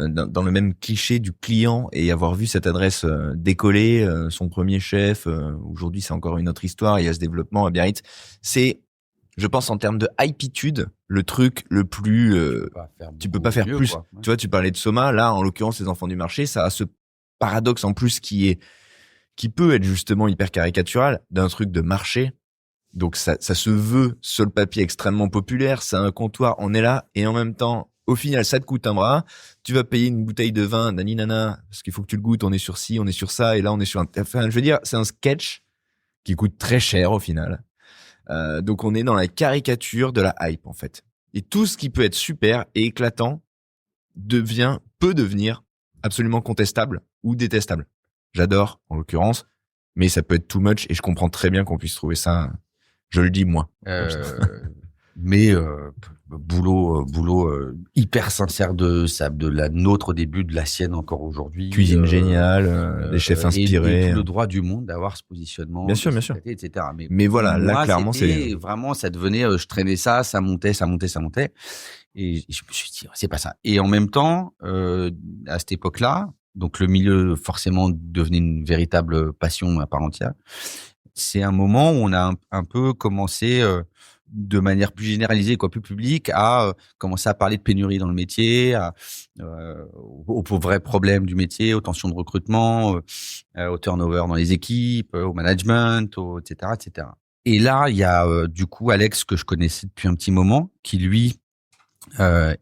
dans le même cliché du client et avoir vu cette adresse décoller, son premier chef, aujourd'hui c'est encore une autre histoire, il y a ce développement à Biarritz, c'est, je pense en termes de hypitude, le truc le plus, tu peux pas faire plus. Quoi. Tu vois, tu parlais de Soma, là en l'occurrence les enfants du marché, ça a ce paradoxe en plus qui peut être justement hyper caricatural d'un truc de marché. Donc ça se veut sur le papier extrêmement populaire, c'est un comptoir, on est là et en même temps, au final, ça te coûte un bras. Tu vas payer une bouteille de vin, nani nana, parce qu'il faut que tu le goûtes. On est sur ci, on est sur ça, et là on est sur un. Enfin, je veux dire, c'est un sketch qui coûte très cher au final. Donc on est dans la caricature de la hype en fait. Et tout ce qui peut être super et éclatant peut devenir absolument contestable ou détestable. J'adore en l'occurrence, mais ça peut être too much et je comprends très bien qu'on puisse trouver ça. Je le dis moi. Mais boulot hyper sincère de la nôtre au début, de la sienne encore aujourd'hui. Cuisine géniale, des chefs inspirés. Et tout le droit du monde d'avoir ce positionnement. Bien sûr. Etc. Mais voilà, moi, là clairement c'est vraiment, ça devenait, je traînais ça montait. Et je me suis dit, c'est pas ça. Et en même temps, à cette époque-là, donc le milieu forcément devenait une véritable passion à part entière. C'est un moment où on a un peu commencé de manière plus généralisée, plus publique, à commencer à parler de pénurie dans le métier, aux vrais problèmes du métier, aux tensions de recrutement, au turnover dans les équipes, au management, etc. Et là, il y a du coup Alex que je connaissais depuis un petit moment, qui lui avait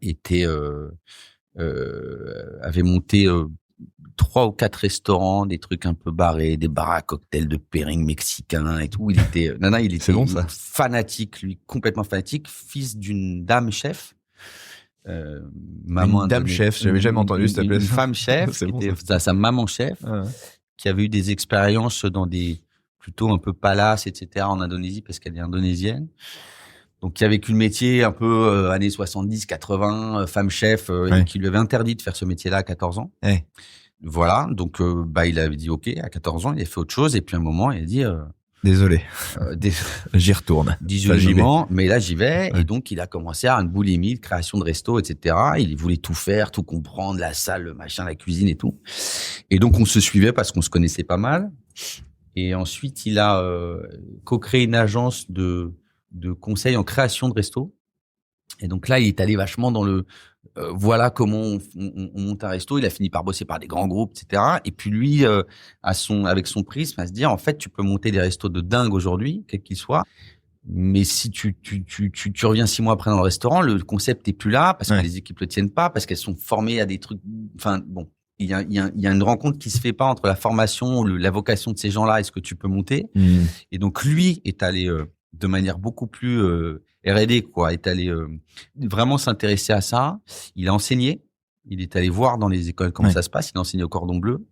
monté 3 ou 4 restaurants, des trucs un peu barrés, des bars à cocktails de pairing mexicain et tout. Il était c'est bon, ça. Fanatique, lui, complètement fanatique, fils d'une dame chef. Une dame chef, j'avais jamais entendu s'il te plaît. Une femme chef, qui était sa maman chef, qui avait eu des expériences dans des plutôt un peu palaces, etc. en Indonésie parce qu'elle est indonésienne. Donc, qui a vécu le métier un peu années 70, 80, femme chef, et qui lui avait interdit de faire ce métier-là à 14 ans. Voilà. Donc, il avait dit OK à 14 ans, il a fait autre chose. Et puis, à un moment, il a dit, désolé. J'y retourne. Désolé, mais là, j'y vais. Et donc, il a commencé à une boulimie de création de resto, etc. Il voulait tout faire, tout comprendre, la salle, le machin, la cuisine et tout. Et donc, on se suivait parce qu'on se connaissait pas mal. Et ensuite, il a co-créé une agence de conseils en création de resto. Et donc là, il est allé vachement dans le voilà comment on monte un resto. Il a fini par bosser par des grands groupes, etc. Et puis lui, avec son prisme, à se dire, en fait, tu peux monter des restos de dingue aujourd'hui, quels qu'ils soient. Mais si tu reviens 6 mois après dans le restaurant, le concept est plus là parce que les équipes le tiennent pas, parce qu'elles sont formées à des trucs. Enfin bon, il y a une rencontre qui se fait pas entre la formation, la vocation de ces gens-là et ce que tu peux monter. Et donc lui est allé de manière beaucoup plus R&D, est allé vraiment s'intéresser à ça. Il a enseigné, il est allé voir dans les écoles comment ça se passe. Il a enseigné au Cordon Bleu.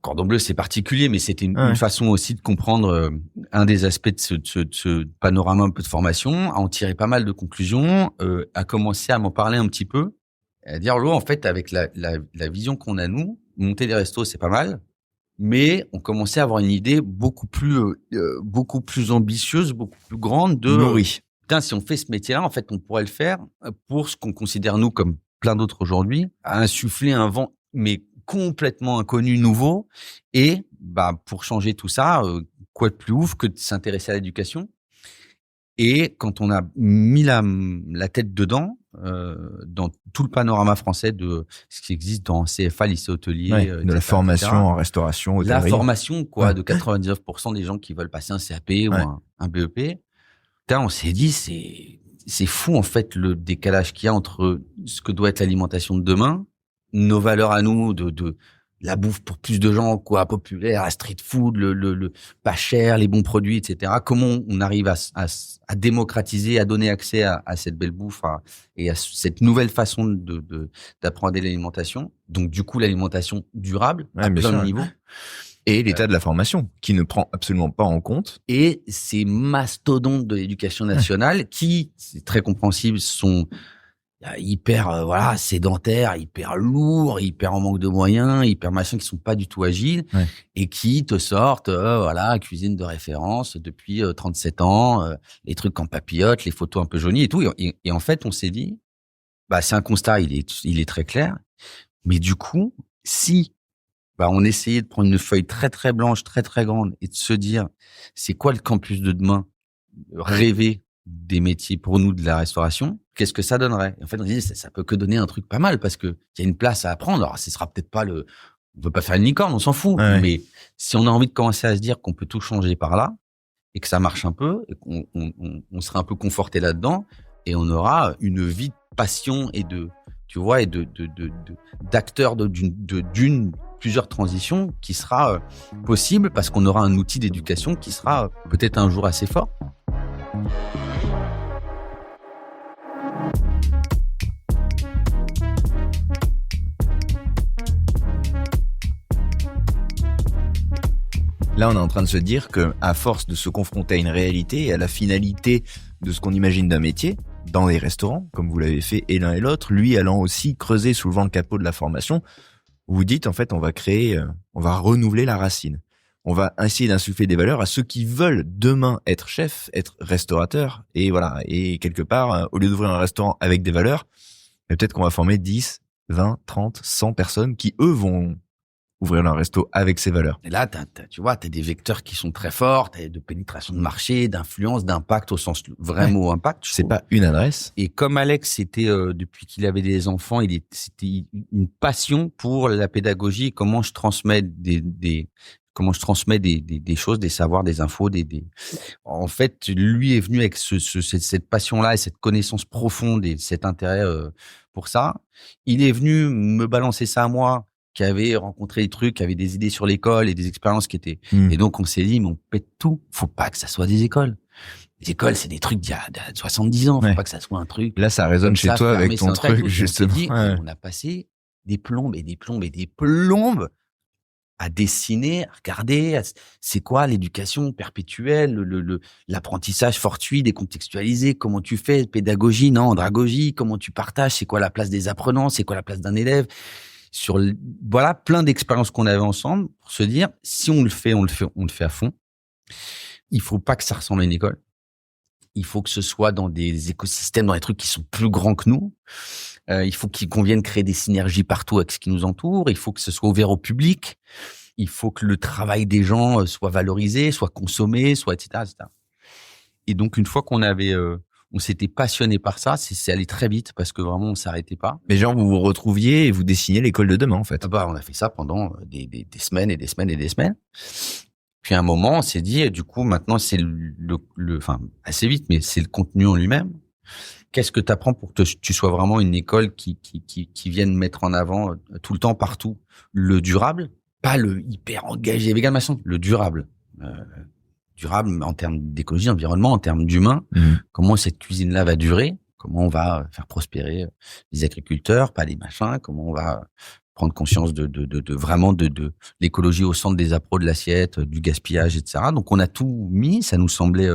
Cordon Bleu, c'est particulier, mais c'était une façon aussi de comprendre un des aspects de ce panorama un peu de formation, à en tirer pas mal de conclusions, à commencer à m'en parler un petit peu, à dire, en fait, avec la vision qu'on a nous, monter des restos, c'est pas mal. Mais on commençait à avoir une idée beaucoup plus ambitieuse, beaucoup plus grande de nourrie. putain, si on fait ce métier-là, en fait, on pourrait le faire pour ce qu'on considère, nous, comme plein d'autres aujourd'hui, à insuffler un vent, mais complètement inconnu, nouveau. Et pour changer tout ça, quoi de plus ouf que de s'intéresser à l'éducation. Et quand on a mis la tête dedans, dans tout le panorama français de ce qui existe dans CFA, lycée hôtelier, etc., de la formation en restauration, hôtellerie. La formation, de 99% des gens qui veulent passer un CAP ou un BEP. Putain, on s'est dit, c'est fou, en fait, le décalage qu'il y a entre ce que doit être l'alimentation de demain, nos valeurs à nous, de la bouffe pour plus de gens, populaire, la street food, le pas cher, les bons produits, etc. Comment on arrive à démocratiser, à donner accès à cette belle bouffe et à cette nouvelle façon d'apprendre l'alimentation. Donc, du coup, l'alimentation durable à plein de niveaux. Et l'état de la formation, qui ne prend absolument pas en compte. Et ces mastodontes de l'éducation nationale qui, c'est très compréhensible, sont hyper sédentaires, hyper lourds, hyper en manque de moyens, hyper machin, qui sont pas du tout agiles et qui te sortent cuisine de référence depuis 37 ans, les trucs en papillote, les photos un peu jaunies et tout. Et en fait, on s'est dit, c'est un constat, il est très clair. Mais du coup, si on essayait de prendre une feuille très très blanche, très très grande et de se dire, c'est quoi le campus de demain, rêver des métiers pour nous de la restauration, qu'est-ce que ça donnerait? Et en fait, on se dit, ça peut que donner un truc pas mal parce que il y a une place à apprendre. Alors, ce sera peut-être pas on veut pas faire une licorne, on s'en fout. Ouais. Mais si on a envie de commencer à se dire qu'on peut tout changer par là et que ça marche un peu, et qu'on sera un peu conforté là-dedans et on aura une vie de passion et d'acteurs d'une plusieurs transitions qui sera possible parce qu'on aura un outil d'éducation qui sera peut-être un jour assez fort. Là, on est en train de se dire que, à force de se confronter à une réalité et à la finalité de ce qu'on imagine d'un métier, dans les restaurants, comme vous l'avez fait et l'un et l'autre, lui allant aussi creuser soulevant le capot de la formation, vous dites, en fait, on va renouveler la racine. On va essayer d'insuffler des valeurs à ceux qui veulent demain être chef, être restaurateur. Et voilà. Et quelque part, au lieu d'ouvrir un restaurant avec des valeurs, peut-être qu'on va former 10, 20, 30, 100 personnes qui, eux, vont ouvrir leur resto avec ces valeurs. Et là, t'as des vecteurs qui sont très forts, t'as de pénétration de marché, d'influence, d'impact au sens vrai mot impact. C'est pas une adresse. Et comme Alex, c'était depuis qu'il avait des enfants, c'était une passion pour la pédagogie, comment je transmets des choses, des savoirs, des infos, En fait, lui est venu avec cette passion-là et cette connaissance profonde et cet intérêt pour ça. Il est venu me balancer ça à moi, qui avait rencontré des trucs, qui avait des idées sur l'école et des expériences qui étaient... Et donc, on s'est dit, mais on pète tout. Faut pas que ça soit des écoles. Les écoles, c'est des trucs d'il y a 70 ans. Faut pas que ça soit un truc. Là, ça résonne chez toi avec ton truc, justement. On a passé des plombes et des plombes et des plombes à dessiner, à regarder, c'est quoi l'éducation perpétuelle, l'apprentissage fortuit, décontextualisé, comment tu fais, pédagogie, non, andragogie, comment tu partages, c'est quoi la place des apprenants, c'est quoi la place d'un élève, plein d'expériences qu'on avait ensemble pour se dire, si on le fait à fond. Il faut pas que ça ressemble à une école. Il faut que ce soit dans des écosystèmes, dans des trucs qui sont plus grands que nous. Il faut qu'on vienne créer des synergies partout avec ce qui nous entoure. Il faut que ce soit ouvert au public. Il faut que le travail des gens soit valorisé, soit consommé, soit etc., etc. Et donc, une fois on s'était passionné par ça, c'est allé très vite parce que vraiment, on s'arrêtait pas. Mais genre, vous vous retrouviez et vous dessiniez l'école de demain, en fait. On a fait ça pendant des semaines et des semaines et des semaines. Puis à un moment, on s'est dit, du coup, maintenant, c'est assez vite, mais c'est le contenu en lui-même. Qu'est-ce que tu apprends pour que tu sois vraiment une école qui vienne mettre en avant tout le temps, partout, le durable, pas le hyper engagé, vegan, machin, le durable. Durable en termes d'écologie, d'environnement, en termes d'humain. Comment cette cuisine-là va durer, comment on va faire prospérer les agriculteurs, pas les machins, comment on va prendre conscience de vraiment de l'écologie au centre des appros de l'assiette, du gaspillage, etc. Donc on a tout mis, ça nous semblait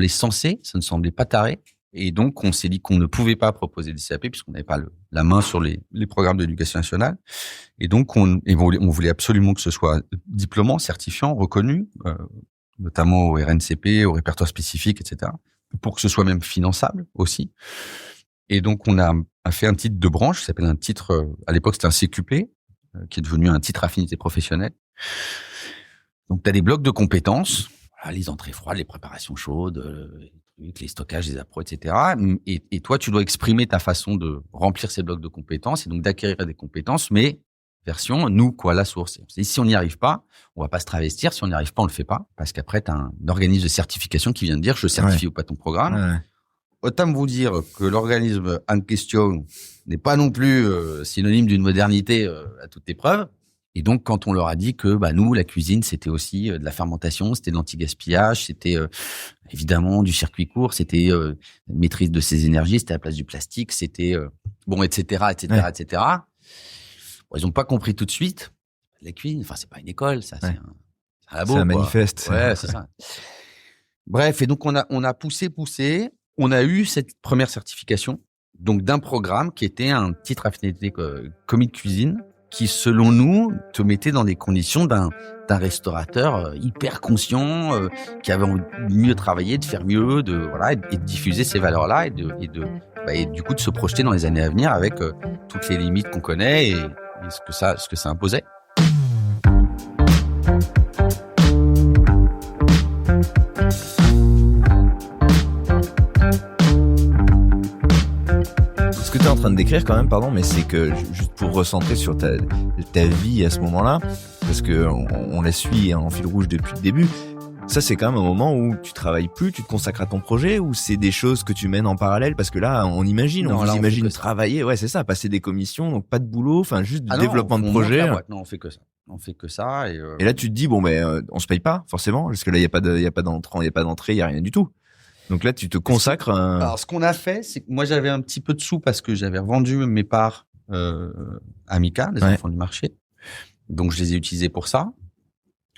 sensé, ça ne semblait pas taré. Et donc on s'est dit qu'on ne pouvait pas proposer des CAP puisqu'on n'avait pas la main sur les programmes d'éducation nationale. Et donc on voulait absolument que ce soit diplômant, certifiant, reconnu, notamment au RNCP, au répertoire spécifique, etc. pour que ce soit même finançable aussi. Et donc, on a fait un titre de branche qui s'appelle un titre, à l'époque, c'était un CQP, qui est devenu un titre affinité professionnelle. Donc, tu as des blocs de compétences, voilà, les entrées froides, les préparations chaudes, les stockages, les appros, etc. Et toi, tu dois exprimer ta façon de remplir ces blocs de compétences et donc d'acquérir des compétences, mais version, nous, quoi, la source. Et si on n'y arrive pas, on va pas se travestir. Si on n'y arrive pas, on le fait pas. Parce qu'après, tu as un organisme de certification qui vient de dire, je certifie ou pas ton programme. Ouais. Autant vous dire que l'organisme en question n'est pas non plus synonyme d'une modernité à toute épreuve. Et donc, quand on leur a dit que nous, la cuisine, c'était aussi de la fermentation, c'était de l'anti-gaspillage, c'était évidemment du circuit court, c'était maîtrise de ses énergies, c'était à la place du plastique, c'était etc., etc. Bon, ils n'ont pas compris tout de suite. La cuisine, enfin, c'est pas une école, ça, c'est un labo. C'est un manifeste. Ouais, c'est ça. Bref, et donc on a poussé. On a eu cette première certification, donc d'un programme qui était un titre affinité commis de cuisine, qui, selon nous, te mettait dans les conditions d'un restaurateur hyper conscient, qui avait envie de mieux travailler, de faire mieux, et de diffuser ces valeurs-là, et du coup de se projeter dans les années à venir avec toutes les limites qu'on connaît et ce que ça imposait. Ce que tu es en train de décrire quand même, pardon, mais c'est que, juste pour recentrer sur ta vie à ce moment-là, parce que on la suit en fil rouge depuis le début, ça c'est quand même un moment où tu travailles plus, tu te consacres à ton projet, ou c'est des choses que tu mènes en parallèle, parce que là, on imagine travailler, ouais c'est ça, passer des commissions, donc pas de boulot, enfin juste du développement de projet. Non, on fait que ça. Et là tu te dis, on se paye pas, forcément, parce que là il y a pas d'entrée, il y a rien du tout. Donc là, tu te consacres. Alors, ce qu'on a fait, c'est que moi, j'avais un petit peu de sous parce que j'avais revendu mes parts à Mika, les enfants du marché. Donc, je les ai utilisés pour ça.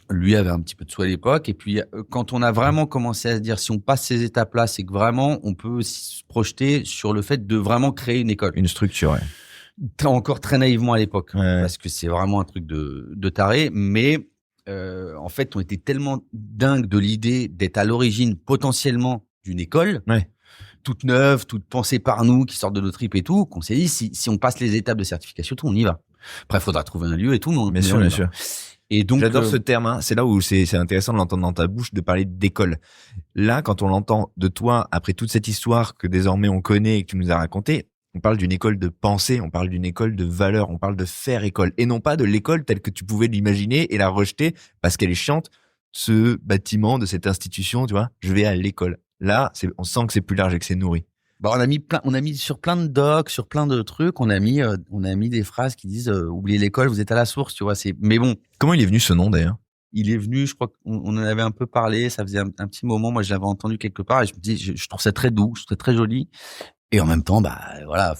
Lui avait un petit peu de sous à l'époque. Et puis, quand on a vraiment commencé à se dire, si on passe ces étapes-là, c'est que vraiment, on peut aussi se projeter sur le fait de vraiment créer une école. Une structure, ouais. Encore très naïvement à l'époque. Ouais. Parce que c'est vraiment un truc de taré. Mais en fait, on était tellement dingue de l'idée d'être à l'origine potentiellement d'une école, toute neuve, toute pensée par nous, qui sort de nos tripes et tout, qu'on s'est dit, si on passe les étapes de certification, tout, on y va. Après, il faudra trouver un lieu et tout. Bien sûr. Et donc, j'adore ce terme, hein. C'est là où c'est intéressant de l'entendre dans ta bouche, de parler d'école. Là, quand on l'entend de toi, après toute cette histoire que désormais on connaît et que tu nous as racontée, on parle d'une école de pensée, on parle d'une école de valeurs, on parle de faire école. Et non pas de l'école telle que tu pouvais l'imaginer et la rejeter parce qu'elle est chiante, ce bâtiment de cette institution, tu vois. Je vais à l'école. Là, on sent que c'est plus large et que c'est nourri. On a mis sur plein de docs, sur plein de trucs, on a mis des phrases qui disent oubliez l'école, vous êtes à la source, tu vois. Mais bon. Comment il est venu ce nom d'ailleurs? Il est venu, je crois qu'on en avait un peu parlé, ça faisait un petit moment. Moi, je l'avais entendu quelque part et je me dis, je trouve ça très doux, je trouve ça très joli. Et en même temps, voilà,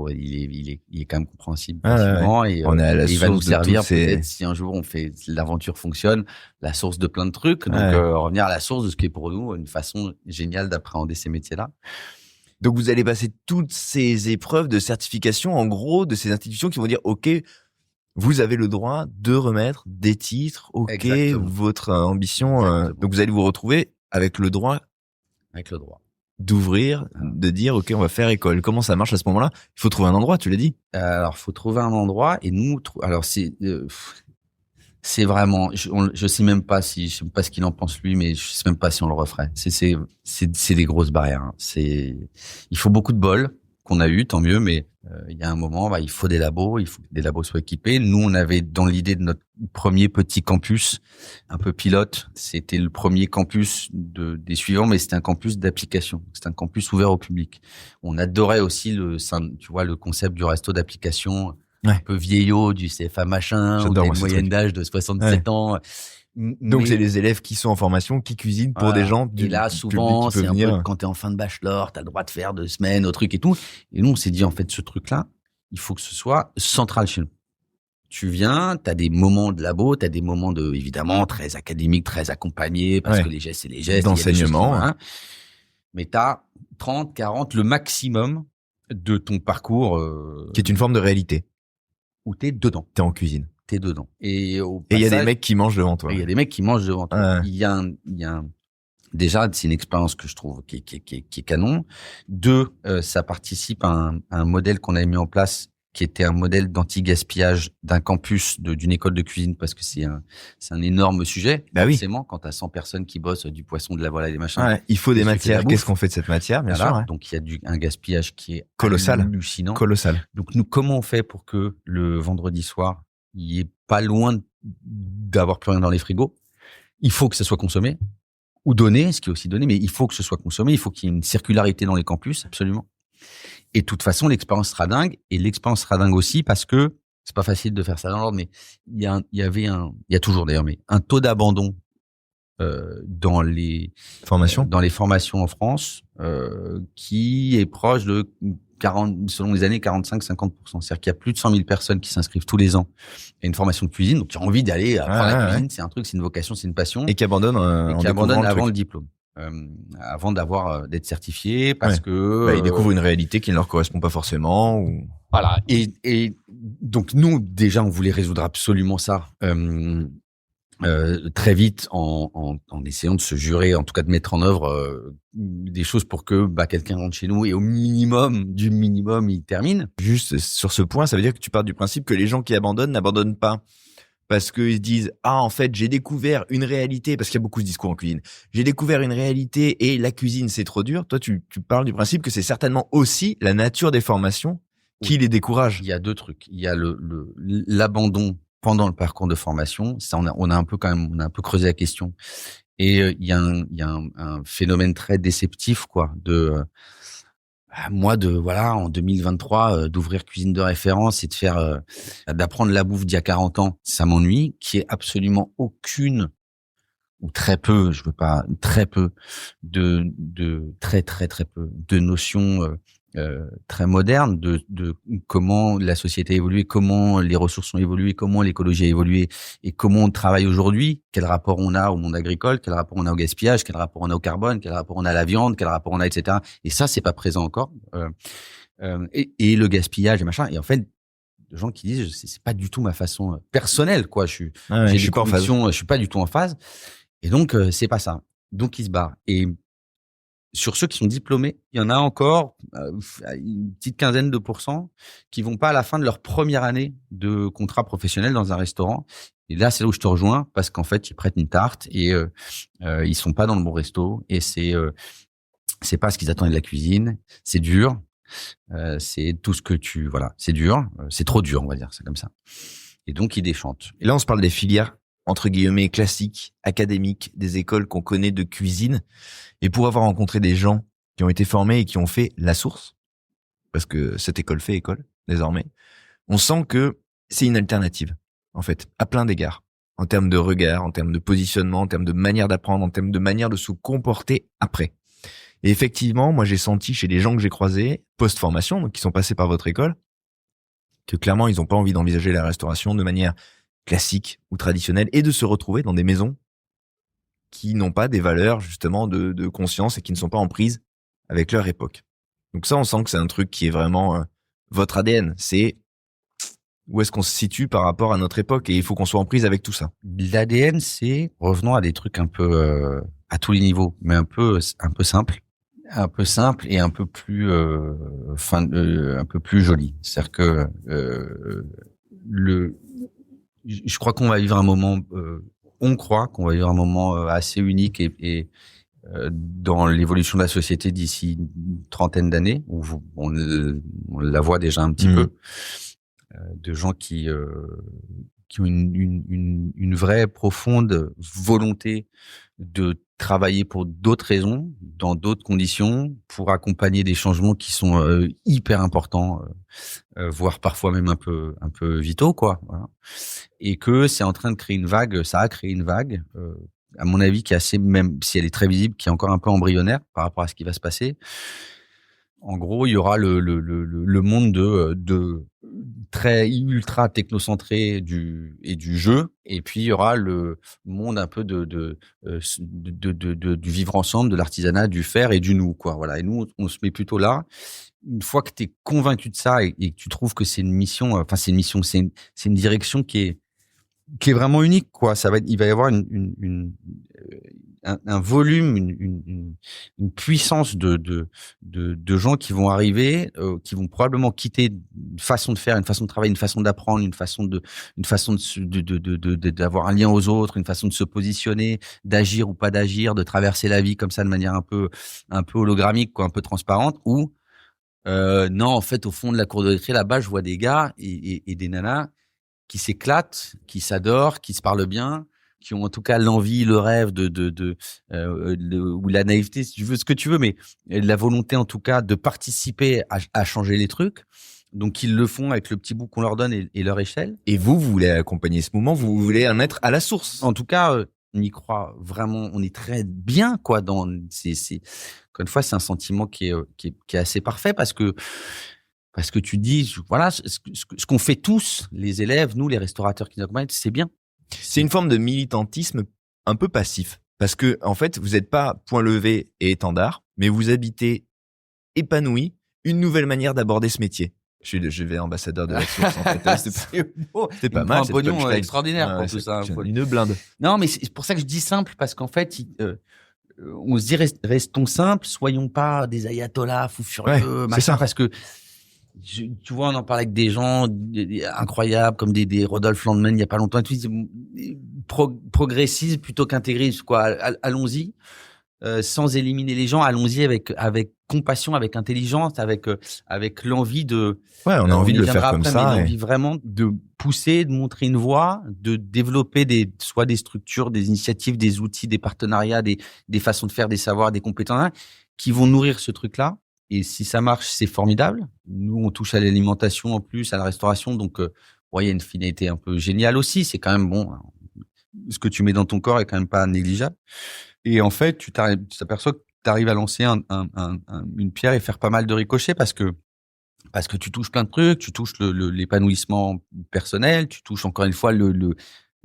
il est quand même compréhensible. Et on est à la il va nous servir ces... peut-être si un jour l'aventure fonctionne, la source de plein de trucs. Donc, revenir à la source de ce qui est pour nous une façon géniale d'appréhender ces métiers-là. Donc, vous allez passer toutes ces épreuves de certification, en gros, de ces institutions qui vont dire, OK, vous avez le droit de remettre des titres, OK, exactement. Votre ambition. Donc, vous allez vous retrouver avec le droit. Avec le droit. D'ouvrir, de dire OK, on va faire école. Comment ça marche à ce moment-là? Il faut trouver un endroit, tu l'as dit. Alors, faut trouver un endroit et nous, alors c'est vraiment, je sais même pas ce qu'il en pense lui, mais je sais même pas si on le referait. C'est des grosses barrières. Hein. Il faut beaucoup de bol qu'on a eu, tant mieux, mais il y a un moment, il faut des labos, il faut que des labos soient équipés. Nous, on avait dans l'idée de notre premier petit campus, un peu pilote. C'était le premier campus des suivants, mais c'était un campus d'application. C'était un campus ouvert au public. On adorait aussi le concept du resto d'application, un peu vieillot, du CFA machin, ou des moyennes d'âge de 67 ans. Donc c'est les élèves qui sont en formation, qui cuisinent pour des gens du public. Et là, souvent, c'est un peu quand t'es en fin de bachelor, t'as le droit de faire 2 semaines au truc et tout. Et nous, on s'est dit, en fait, ce truc-là, il faut que ce soit central chez nous. Tu viens, t'as des moments de labo, t'as des moments évidemment, très académiques, très accompagnés, parce que les gestes, c'est les gestes. D'enseignement. Mais t'as 30, 40, le maximum de ton parcours. Qui est une forme de réalité. Où t'es dedans. T'es en cuisine. T'es dedans. Et il y a des mecs qui mangent devant toi. Il y a des mecs qui mangent devant toi. Il y a Déjà, c'est une expérience que je trouve qui est canon. 2, ça participe à un modèle qu'on avait mis en place, qui était un modèle d'anti-gaspillage d'un campus d'une école de cuisine, parce que c'est un énorme sujet. Bah forcément, quand t'as 100 personnes qui bossent du poisson, de la volaille, des machins. Ouais, il faut des matières. Qu'est-ce qu'on fait de cette matière, bien sûr. Ouais. Donc, il y a un gaspillage qui est colossal. Hallucinant. Colossal. Donc, nous, comment on fait pour que le vendredi soir, il est pas loin d'avoir plus rien dans les frigos? Il faut que ça soit consommé. Ou donné, ce qui est aussi donné, mais il faut que ce soit consommé, il faut qu'il y ait une circularité dans les campus, absolument. Et de toute façon, l'expérience sera dingue, et l'expérience sera dingue aussi parce que c'est pas facile de faire ça dans l'ordre, mais il y a toujours d'ailleurs, mais un taux d'abandon dans les formations en France qui est proche de 40, selon les années, 45-50%. C'est-à-dire qu'il y a plus de 100 000 personnes qui s'inscrivent tous les ans à une formation de cuisine, donc qui ont envie d'aller apprendre la cuisine. C'est un truc, c'est une vocation, c'est une passion. Et qui abandonnent avant le diplôme. Avant d'être certifié, parce que ils découvrent une réalité qui ne leur correspond pas forcément. Ou... Voilà. Et donc nous, déjà, on voulait résoudre absolument ça. Très vite en essayant de se jurer, en tout cas de mettre en œuvre des choses pour que quelqu'un rentre chez nous et au minimum du minimum il termine. Juste sur ce point, ça veut dire que tu pars du principe que les gens qui abandonnent n'abandonnent pas parce qu'ils disent en fait j'ai découvert une réalité, parce qu'il y a beaucoup de discours en cuisine, j'ai découvert une réalité et la cuisine c'est trop dur. Toi tu parles du principe que c'est certainement aussi la nature des formations qui les décourage. Il y a deux trucs, il y a l'abandon pendant le parcours de formation. Ça, on a un peu creusé la question. Et il y a un phénomène très déceptif, quoi, en 2023, d'ouvrir cuisine de référence et d'apprendre la bouffe d'il y a 40 ans, ça m'ennuie, qui est absolument aucune, ou très peu, très peu de notions très moderne de comment la société a évolué, comment les ressources ont évolué, comment l'écologie a évolué et comment on travaille aujourd'hui, quel rapport on a au monde agricole, quel rapport on a au gaspillage, quel rapport on a au carbone, quel rapport on a à la viande, quel rapport on a, etc. Et ça, c'est pas présent encore. Et le gaspillage et machin. Et en fait, des gens qui disent, c'est pas du tout ma façon personnelle, quoi. Je suis pas du tout en phase. Et donc, c'est pas ça. Donc, ils se barrent. Et sur ceux qui sont diplômés, il y en a encore une petite quinzaine de pourcents qui vont pas à la fin de leur première année de contrat professionnel dans un restaurant. Et là, c'est là où je te rejoins, parce qu'en fait, ils prêtent une tarte et ils sont pas dans le bon resto. Et c'est pas ce qu'ils attendaient de la cuisine. C'est dur. C'est tout ce que c'est dur. C'est trop dur, on va dire. C'est comme ça. Et donc, ils déchantent. Et là, on se parle des filières entre guillemets classiques, académiques, des écoles qu'on connaît de cuisine. Et pour avoir rencontré des gens qui ont été formés et qui ont fait la source, parce que cette école fait école, désormais, on sent que c'est une alternative, en fait, à plein d'égards. En termes de regard, en termes de positionnement, en termes de manière d'apprendre, en termes de manière de se comporter après. Et effectivement, moi, j'ai senti chez les gens que j'ai croisés, post-formation, donc qui sont passés par votre école, que clairement, ils n'ont pas envie d'envisager la restauration de manière classique ou traditionnelle et de se retrouver dans des maisons qui n'ont pas des valeurs justement de conscience et qui ne sont pas en prise avec leur époque. Donc ça, on sent que c'est un truc qui est vraiment votre ADN. C'est où est-ce qu'on se situe par rapport à notre époque et il faut qu'on soit en prise avec tout ça. L'ADN, c'est, revenons à des trucs un peu à tous les niveaux, mais un peu simple et un peu plus un peu plus joli. C'est-à-dire que je crois qu'on va vivre un moment assez unique et dans l'évolution de la société d'ici une trentaine d'années, où on la voit déjà un petit peu, de gens qui ont une vraie profonde volonté de travailler pour d'autres raisons, dans d'autres conditions, pour accompagner des changements qui sont hyper importants, voire parfois même un peu vitaux, quoi. Voilà. Et que c'est en train de créer une vague, ça a créé une vague, à mon avis, qui est assez, même si elle est très visible, qui est encore un peu embryonnaire par rapport à ce qui va se passer. En gros, il y aura le monde de très ultra technocentré du jeu, et puis il y aura le monde un peu du vivre ensemble, de l'artisanat, du faire et du nous, quoi. Voilà. Et nous, on se met plutôt là. Une fois que tu es convaincu de ça et que tu trouves que c'est une mission, c'est une direction qui est vraiment unique, quoi. Il va y avoir un volume, une puissance de gens qui vont arriver, qui vont probablement quitter une façon de faire, une façon de travailler, une façon d'apprendre, une façon d'avoir un lien aux autres, une façon de se positionner, d'agir ou pas d'agir, de traverser la vie comme ça de manière un peu hologrammique, quoi, un peu transparente. Ou non, en fait, au fond de la cour de récré, là-bas, je vois des gars et des nanas qui s'éclatent, qui s'adorent, qui se parlent bien, qui ont en tout cas l'envie, le rêve ou la naïveté, si tu veux, ce que tu veux, mais la volonté en tout cas de participer à changer les trucs. Donc ils le font avec le petit bout qu'on leur donne et leur échelle. Et vous voulez accompagner ce mouvement, vous voulez en être à la source. En tout cas, on y croit vraiment, on est très bien, quoi. Encore une fois, c'est un sentiment qui est assez parfait parce que tu dis, voilà, ce qu'on fait tous, les élèves, nous, les restaurateurs qui nous accompagnent, c'est bien. C'est une forme de militantisme un peu passif. Parce que, en fait, vous n'êtes pas point levé et étendard, mais vous habitez épanoui une nouvelle manière d'aborder ce métier. Je vais ambassadeur de la source, en fait. C'est pas mal. C'est un pognon extraordinaire, pour tout ça. Une blinde. Non, mais c'est pour ça que je dis simple, parce qu'en fait, on se dit, restons simples, soyons pas des ayatollahs fous furieux, machin, c'est ça. parce que, tu vois, on en parle avec des gens incroyables, comme des Rodolphe Landman, il y a pas longtemps, et tout, progressisme plutôt qu'intégrisme, quoi. Allons-y, sans éliminer les gens, allons-y avec compassion, avec intelligence, avec l'envie de. Ouais, on a envie de le faire comme ça. On a envie vraiment de pousser, de montrer une voie, de développer soit des structures, des initiatives, des outils, des partenariats, des façons de faire, des savoirs, des compétences qui vont nourrir ce truc-là. Et si ça marche, c'est formidable. Nous, on touche à l'alimentation en plus, à la restauration. Donc, il y a une finalité un peu géniale aussi. C'est quand même bon. Ce que tu mets dans ton corps est quand même pas négligeable. Et en fait, tu t'aperçois que tu arrives à lancer une pierre et faire pas mal de ricochets parce que tu touches plein de trucs. Tu touches l'épanouissement personnel. Tu touches encore une fois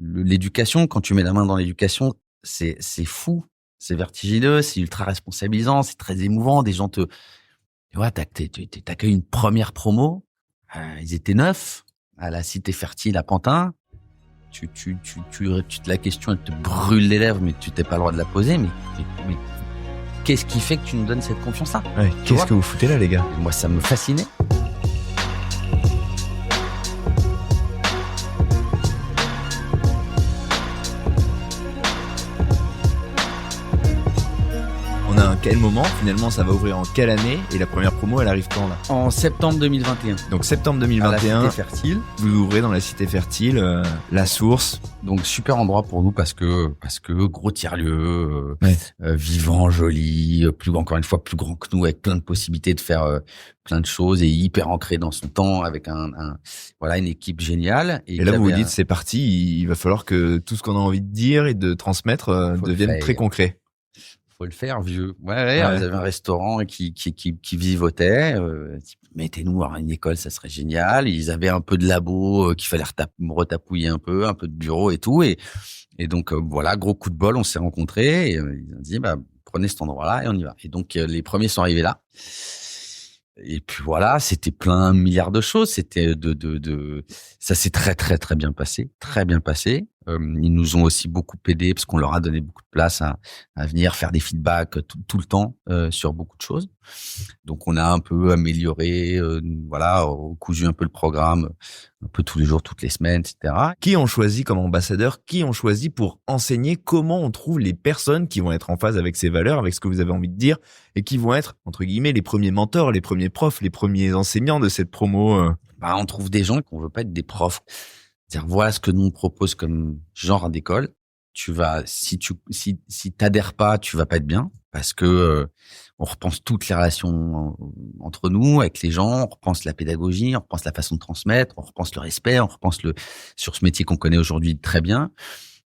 l'éducation. Quand tu mets la main dans l'éducation, c'est fou. C'est vertigineux. C'est ultra responsabilisant. C'est très émouvant. Des gens tu vois, t'accueilles une première promo. Ils étaient 9 à la Cité Fertile à Pantin. Tu la question, elle te brûle les lèvres, mais tu t'es pas le droit de la poser. Mais qu'est-ce qui fait que tu nous donnes cette confiance-là? Ouais, qu'est-ce que vous foutez là, les gars? Et moi, ça me fascinait. Quel moment, finalement, ça va ouvrir en quelle année? Et la première promo, elle arrive quand, là? En septembre 2021. Donc, septembre 2021. À la Cité Fertile. Vous ouvrez dans la Cité Fertile, la source. Donc, super endroit pour nous parce que gros tiers-lieu, vivant, joli, encore une fois, plus grand que nous, avec plein de possibilités de faire plein de choses et hyper ancré dans son temps avec une équipe géniale. Et là, vous vous dites, c'est parti, il va falloir que tout ce qu'on a envie de dire et de transmettre devienne très concret. Faut le faire, vieux. Ouais. Ils avaient un restaurant qui vivotait. Mettez-nous à une école, ça serait génial. Ils avaient un peu de labo qu'il fallait retapouiller un peu de bureau et tout. Et donc, gros coup de bol, on s'est rencontrés. Et ils ont dit, prenez cet endroit-là et on y va. Et donc, les premiers sont arrivés là. Et puis voilà, c'était plein milliard de choses. C'était ça s'est très très très bien passé, très bien passé. Ils nous ont aussi beaucoup aidés parce qu'on leur a donné beaucoup de place à venir faire des feedbacks tout le temps sur beaucoup de choses. Donc on a un peu amélioré, cousu un peu le programme, un peu tous les jours, toutes les semaines, etc. Qui ont choisi comme ambassadeur? Qui ont choisi pour enseigner? Comment on trouve les personnes qui vont être en phase avec ces valeurs, avec ce que vous avez envie de dire, et qui vont être, entre guillemets, les premiers mentors, les premiers profs, les premiers enseignants de cette promo? On trouve des gens qu'on veut pas être des profs. C'est-à-dire, voilà ce que nous on propose comme genre d'école. Si t'adhères pas, tu vas pas être bien parce que on repense toutes les relations entre nous, avec les gens, on repense la pédagogie, on repense la façon de transmettre, on repense le respect, on repense sur ce métier qu'on connaît aujourd'hui très bien.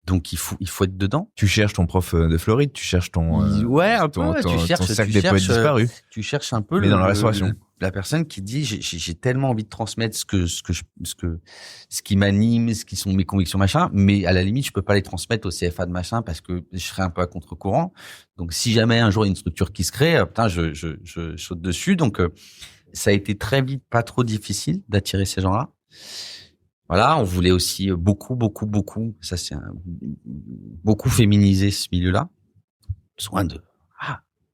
Donc il faut être dedans. Tu cherches ton prof de Floride, tu cherches ton sac des poètes disparus. Tu cherches un peu mais dans la restauration. La personne qui dit j'ai tellement envie de transmettre ce qui m'anime, ce qui sont mes convictions machin, mais à la limite je peux pas les transmettre au CFA de machin parce que je serais un peu à contre-courant. Donc si jamais un jour il y a une structure qui se crée, je saute dessus. Donc ça a été très vite pas trop difficile d'attirer ces gens-là. Voilà, on voulait aussi beaucoup, ça c'est beaucoup féminiser ce milieu-là. besoin de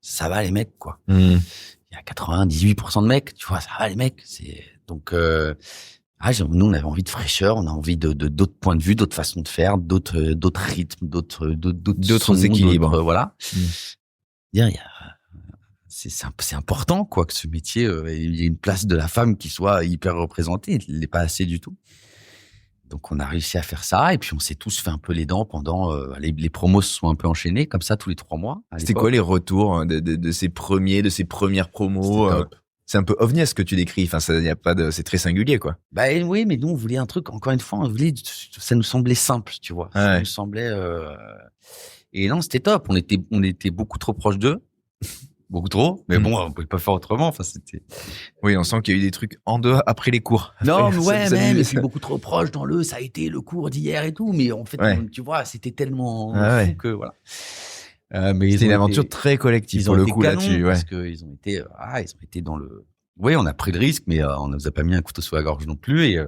ça va les mecs quoi. Mmh. Il y a 98% de mecs, tu vois, ça va les mecs. C'est donc nous on avait envie de fraîcheur, on a envie de d'autres points de vue, d'autres façons de faire, d'autres rythmes, d'autres équilibres. Voilà. C'est important quoi que ce métier il y ait une place de la femme qui soit hyper représentée. Il l'est pas assez du tout. Donc on a réussi à faire ça et puis on s'est tous fait un peu les dents pendant les promos se sont un peu enchaînés comme ça tous les 3 mois. C'était quoi les retours de ces premières promos? C'est un peu ovni ce que tu décris. Enfin, ça y a pas de, c'est très singulier quoi. Bah oui, mais nous on voulait un truc. Encore une fois, ça nous semblait simple, tu vois. Ça nous semblait. Et non, c'était top. On était beaucoup trop proches d'eux. Beaucoup trop, mais bon, on pouvait pas faire autrement. Enfin, c'était. Oui, on sent qu'il y a eu des trucs en dehors après les cours. Non, mais ouais, même. Et puis beaucoup trop proche dans ça a été le cours d'hier et tout. Mais en fait, tu vois, c'était tellement fou que voilà. Mais c'était une aventure très collective pour le coup là-dessus, parce que ils ont été dans le. Oui, on a pris le risque, mais on ne nous a pas mis un couteau sous la gorge non plus. Et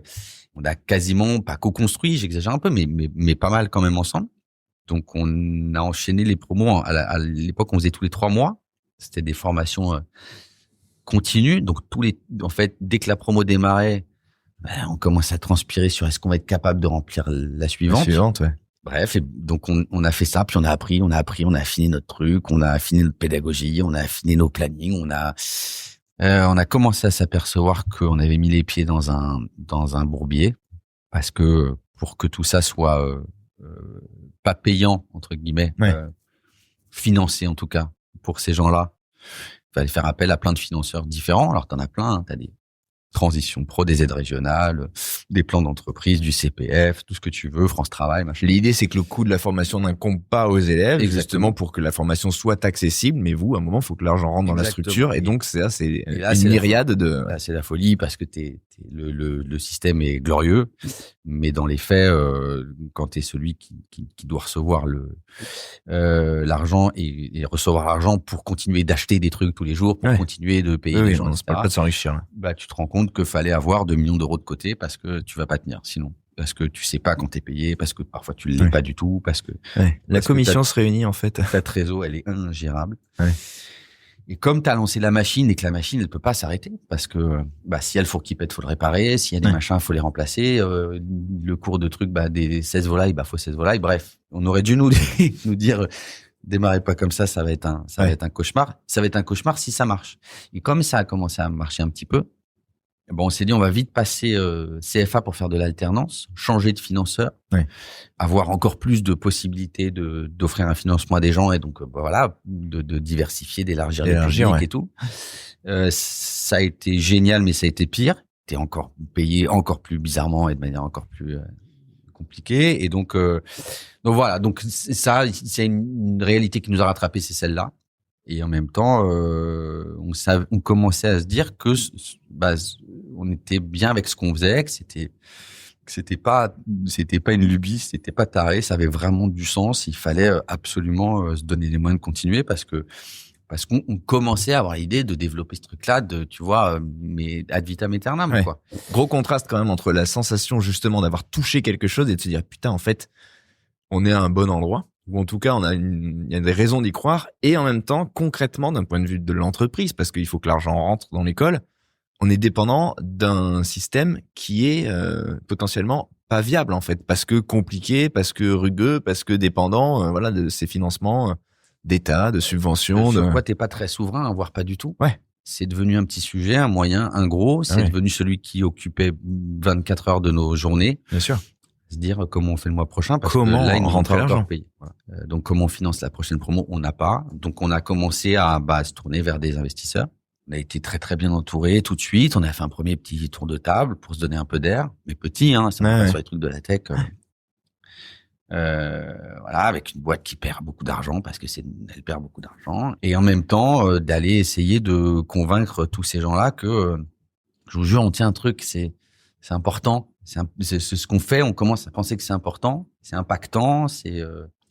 on a quasiment pas co-construit, j'exagère un peu, mais pas mal quand même ensemble. Donc on a enchaîné les promos à l'époque, on faisait tous les 3 mois. C'était des formations continues. Donc en fait, dès que la promo démarrait, on commençait à transpirer sur est-ce qu'on va être capable de remplir la suivante. La suivante, ouais. Bref, et donc on a fait ça, puis on a appris, on a affiné notre truc, on a affiné notre pédagogie, on a affiné nos plannings, on a commencé à s'apercevoir qu'on avait mis les pieds dans un bourbier, parce que pour que tout ça soit pas payant entre guillemets, financé en tout cas pour ces gens-là, il fallait faire appel à plein de financeurs différents. Alors t'en as plein, hein, t'as des transitions pro, des aides régionales, des plans d'entreprise, du CPF, tout ce que tu veux, France Travail, machin. L'idée, c'est que le coût de la formation n'incombe pas aux élèves, exactement, pour que la formation soit accessible. Mais vous, à un moment, il faut que l'argent rentre dans la structure. Et donc, c'est une myriade de... Là, c'est la folie parce que le système est glorieux. Mais dans les faits, quand tu es celui qui doit recevoir l'argent et recevoir l'argent pour continuer d'acheter des trucs tous les jours, pour continuer de payer les gens, on se parle pas de s'enrichir. Bah, tu te rends compte qu'il fallait avoir 2 millions d'euros de côté parce que tu vas pas tenir sinon. Parce que tu sais pas quand t'es payé, parce que parfois tu l'es pas du tout, parce que la commission se réunit en fait. Ta trésor, elle est ingérable. Et comme tu as lancé la machine et que la machine elle peut pas s'arrêter parce que si y a le four qui pète, faut le réparer, s'il y a des machins, faut les remplacer, le cours de truc des 16 volailles, faut 16 volailles. Bref, on aurait dû nous dire démarrez pas comme ça va être un cauchemar. Ça va être un cauchemar si ça marche. Et comme ça a commencé à marcher un petit peu, on s'est dit on va vite passer CFA pour faire de l'alternance, changer de financeur, avoir encore plus de possibilités d'offrir un financement à des gens et donc de diversifier, d'élargir les publics et tout. Ça a été génial, mais ça a été pire. T'es encore payé encore plus bizarrement et de manière encore plus compliquée. Et donc voilà. Donc ça, c'est une réalité qui nous a rattrapés, c'est celle-là. Et en même temps, on commençait à se dire que on était bien avec ce qu'on faisait, que c'était pas une lubie, c'était pas taré, ça avait vraiment du sens. Il fallait absolument se donner les moyens de continuer parce qu'on commençait à avoir l'idée de développer ce truc-là, tu vois, mais ad vitam aeternam, quoi. Gros contraste quand même entre la sensation justement d'avoir touché quelque chose et de se dire putain, en fait, on est à un bon endroit. Ou en tout cas, il y a des raisons d'y croire. Et en même temps, concrètement, d'un point de vue de l'entreprise, parce qu'il faut que l'argent rentre dans l'école, on est dépendant d'un système qui est potentiellement pas viable en fait, parce que compliqué, parce que rugueux, parce que dépendant, de ces financements d'État, de subventions. Sur quoi t'es pas très souverain, voire pas du tout. Ouais. C'est devenu un petit sujet, un moyen, un gros. C'est devenu celui qui occupait 24 heures de nos journées. Bien sûr. Se dire comment on fait le mois prochain parce comment que là il ne rentre pas encore payé. Voilà. Donc comment on finance la prochaine promo, on n'a pas. Donc on a commencé à se tourner vers des investisseurs. On a été très très bien entouré tout de suite. On a fait un premier petit tour de table pour se donner un peu d'air, mais petit, ça va pas sur les trucs de la tech. Avec une boîte qui perd beaucoup d'argent parce que elle perd beaucoup d'argent et en même temps d'aller essayer de convaincre tous ces gens-là que je vous jure on tient un truc, c'est important. C'est ce qu'on fait, on commence à penser que c'est important, c'est impactant,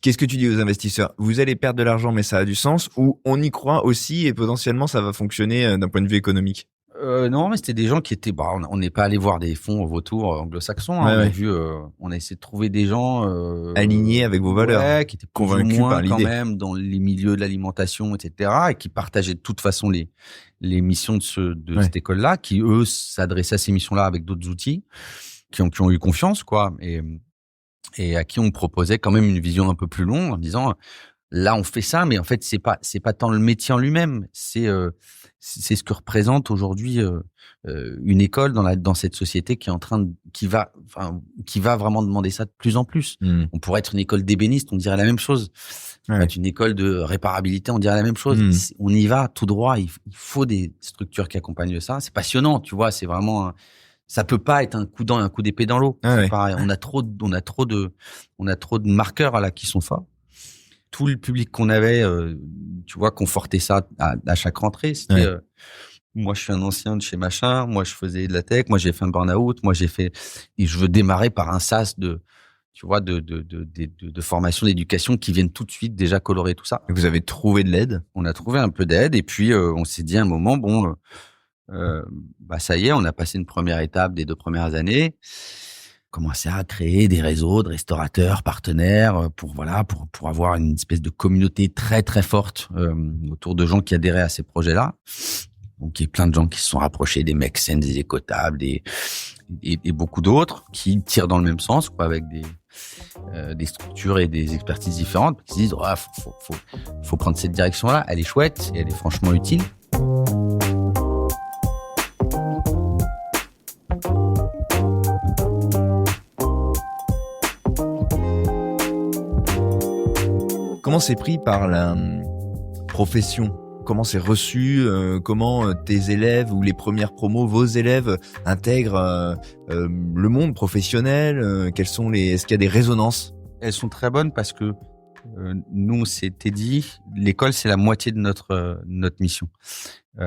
Qu'est-ce que tu dis aux investisseurs? Vous allez perdre de l'argent, mais ça a du sens, ou on y croit aussi et potentiellement ça va fonctionner d'un point de vue économique? Non, mais c'était des gens qui étaient. Bah, on n'est pas allé voir des fonds vautours anglo-saxons. Hein. On a vu, on a essayé de trouver des gens alignés avec vos valeurs, qui étaient convaincus moins, par l'idée, quand même, dans les milieux de l'alimentation, etc., et qui partageaient de toute façon les missions de cette école-là, qui eux s'adressaient à ces missions-là avec d'autres outils, qui ont eu confiance, quoi, et à qui on proposait quand même une vision un peu plus longue, en disant là on fait ça, mais en fait c'est pas tant le métier en lui-même, c'est ce que représente aujourd'hui une école dans cette société qui est en train qui va vraiment demander ça de plus en plus. On pourrait être une école d'ébéniste, on dirait la même chose. On pourrait être une école de réparabilité, on dirait la même chose. On y va tout droit. Il faut des structures qui accompagnent ça. C'est passionnant, tu vois. C'est vraiment ça peut pas être un coup d'an et un coup d'épée dans l'eau. C'est pareil. On a trop de marqueurs là qui sont forts. Tout le public qu'on avait, tu vois, confortait ça à chaque rentrée. C'était, moi, je suis un ancien de chez machin. Moi, je faisais de la tech. Moi, j'ai fait un burn-out. Moi, et je veux démarrer par un sas de formation, d'éducation qui viennent tout de suite déjà colorer tout ça. Et vous avez trouvé de l'aide? On a trouvé un peu d'aide. Et puis, on s'est dit à un moment, ça y est, on a passé une première étape des 2 premières années. Commencer à créer des réseaux de restaurateurs, partenaires pour avoir une espèce de communauté très, très forte autour de gens qui adhéraient à ces projets-là. Donc, il y a plein de gens qui se sont rapprochés des Make Sense, des Écotables et beaucoup d'autres qui tirent dans le même sens, quoi, avec des structures et des expertises différentes, qui se disent faut prendre cette direction-là, elle est chouette et elle est franchement utile. Comment c'est pris par la profession? Comment c'est reçu? Comment tes élèves ou les premières promos, vos élèves intègrent le monde professionnel? Est-ce qu'il y a des résonances? Elles sont très bonnes parce que nous, on s'était dit, l'école, c'est la moitié de notre mission.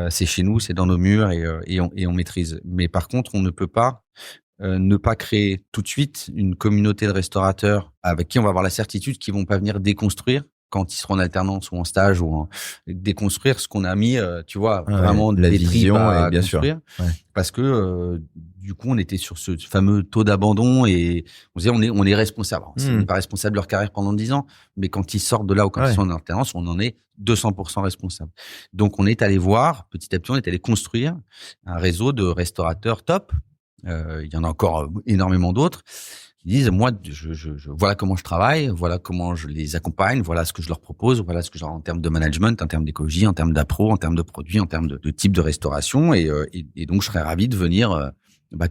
C'est chez nous, c'est dans nos murs et on maîtrise. Mais par contre, on ne peut pas ne pas créer tout de suite une communauté de restaurateurs avec qui on va avoir la certitude qu'ils vont pas venir déconstruire quand ils seront en alternance ou en stage ou déconstruire ce qu'on a mis, tu vois, vraiment de la vision à bien construire. Sûr. Parce que du coup, on était sur ce fameux taux d'abandon et on disait on est responsable. On n'est pas responsable de leur carrière pendant 10 ans, mais quand ils sortent de là ou quand ils sont en alternance, on en est 200% responsable. Donc, on est allé voir, petit à petit, on est allé construire un réseau de restaurateurs top. Il y en a encore énormément d'autres qui disent moi je voilà comment je travaille, voilà comment je les accompagne, voilà ce que je leur propose, voilà ce que j'ai en termes de management, en termes d'écologie, en termes d'appro, en termes de produits, en termes de type de restauration et donc je serais ravi de venir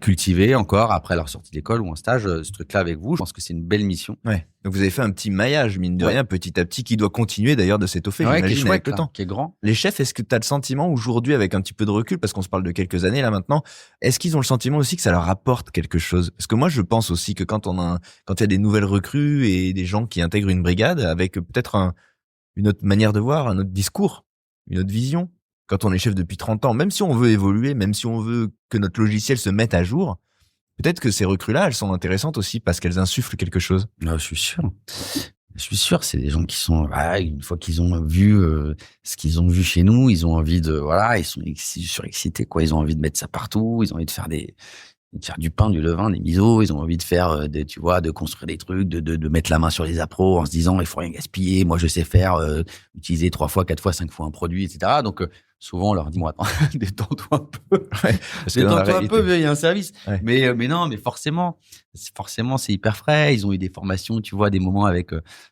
cultiver encore après leur sortie d'école ou en stage ce truc-là avec vous. Je pense que c'est une belle mission. Ouais. Donc vous avez fait un petit maillage mine de rien petit à petit qui doit continuer d'ailleurs de s'étoffer, j'imagine, qui est chouette, avec le temps, qui est grand. Les chefs, est-ce que tu as le sentiment aujourd'hui avec un petit peu de recul parce qu'on se parle de quelques années là maintenant, est-ce qu'ils ont le sentiment aussi que ça leur apporte quelque chose? Parce que moi je pense aussi que quand il y a des nouvelles recrues et des gens qui intègrent une brigade avec peut-être une autre manière de voir, un autre discours, une autre vision. Quand on est chef depuis 30 ans, même si on veut évoluer, même si on veut que notre logiciel se mette à jour, peut-être que ces recrues-là, elles sont intéressantes aussi parce qu'elles insufflent quelque chose. Je suis sûr. C'est des gens qui sont, une fois qu'ils ont vu ce qu'ils ont vu chez nous, ils ont envie de, ils sont surexcités, quoi. Ils ont envie de mettre ça partout. Ils ont envie de faire du pain, du levain, des misos. Ils ont envie de faire de construire des trucs, de mettre la main sur les appros en se disant, il faut rien gaspiller. Moi, je sais faire, utiliser 3 fois, 4 fois, 5 fois un produit, etc. Donc, souvent, on leur dit, attends, détends-toi un peu. Détends-toi un peu, il y a un service. Ouais. Mais non, mais forcément, c'est hyper frais. Ils ont eu des formations, tu vois, des moments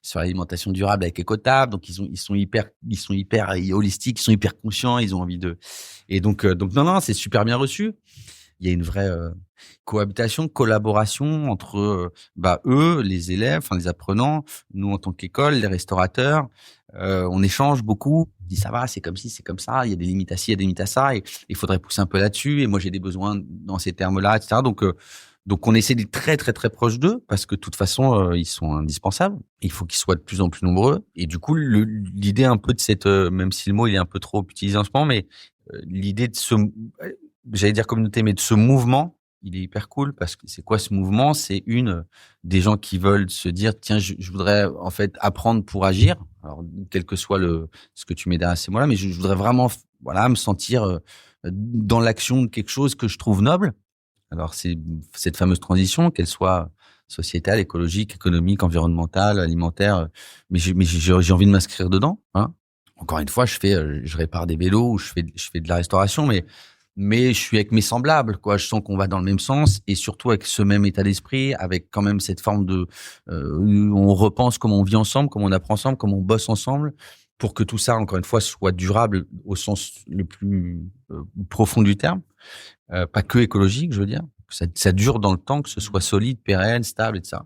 sur l'alimentation durable avec Écotables. Donc, ils sont hyper holistiques, ils sont hyper conscients, ils ont envie de, et donc, non, c'est super bien reçu. Il y a une vraie cohabitation, collaboration entre eux, les élèves, les apprenants, nous en tant qu'école, les restaurateurs. On échange beaucoup. On dit ça va, c'est comme ci, c'est comme ça. Il y a des limites à ci, il y a des limites à ça. Et il faudrait pousser un peu là-dessus. Et moi, j'ai des besoins dans ces termes-là, etc. Donc, on essaie d'être très, très, très proche d'eux parce que de toute façon, ils sont indispensables. Il faut qu'ils soient de plus en plus nombreux. Et du coup, l'idée un peu de cette, même si le mot il est un peu trop utilisé en ce moment, mais l'idée de j'allais dire communauté, mais de ce mouvement, il est hyper cool parce que c'est quoi ce mouvement? C'est des gens qui veulent se dire, tiens, je voudrais en fait apprendre pour agir. Alors, quel que soit ce que tu mets derrière ces mots-là, mais je voudrais vraiment, me sentir dans l'action de quelque chose que je trouve noble. Alors, c'est cette fameuse transition, qu'elle soit sociétale, écologique, économique, environnementale, alimentaire, mais j'ai envie de m'inscrire dedans, hein. Encore une fois, je répare des vélos ou je fais de la restauration, mais je suis avec mes semblables, quoi. Je sens qu'on va dans le même sens et surtout avec ce même état d'esprit, avec quand même cette forme de, on repense comment on vit ensemble, comment on apprend ensemble, comment on bosse ensemble, pour que tout ça, encore une fois, soit durable au sens le plus profond du terme, pas que écologique, je veux dire. Que ça dure dans le temps, que ce soit solide, pérenne, stable, etc.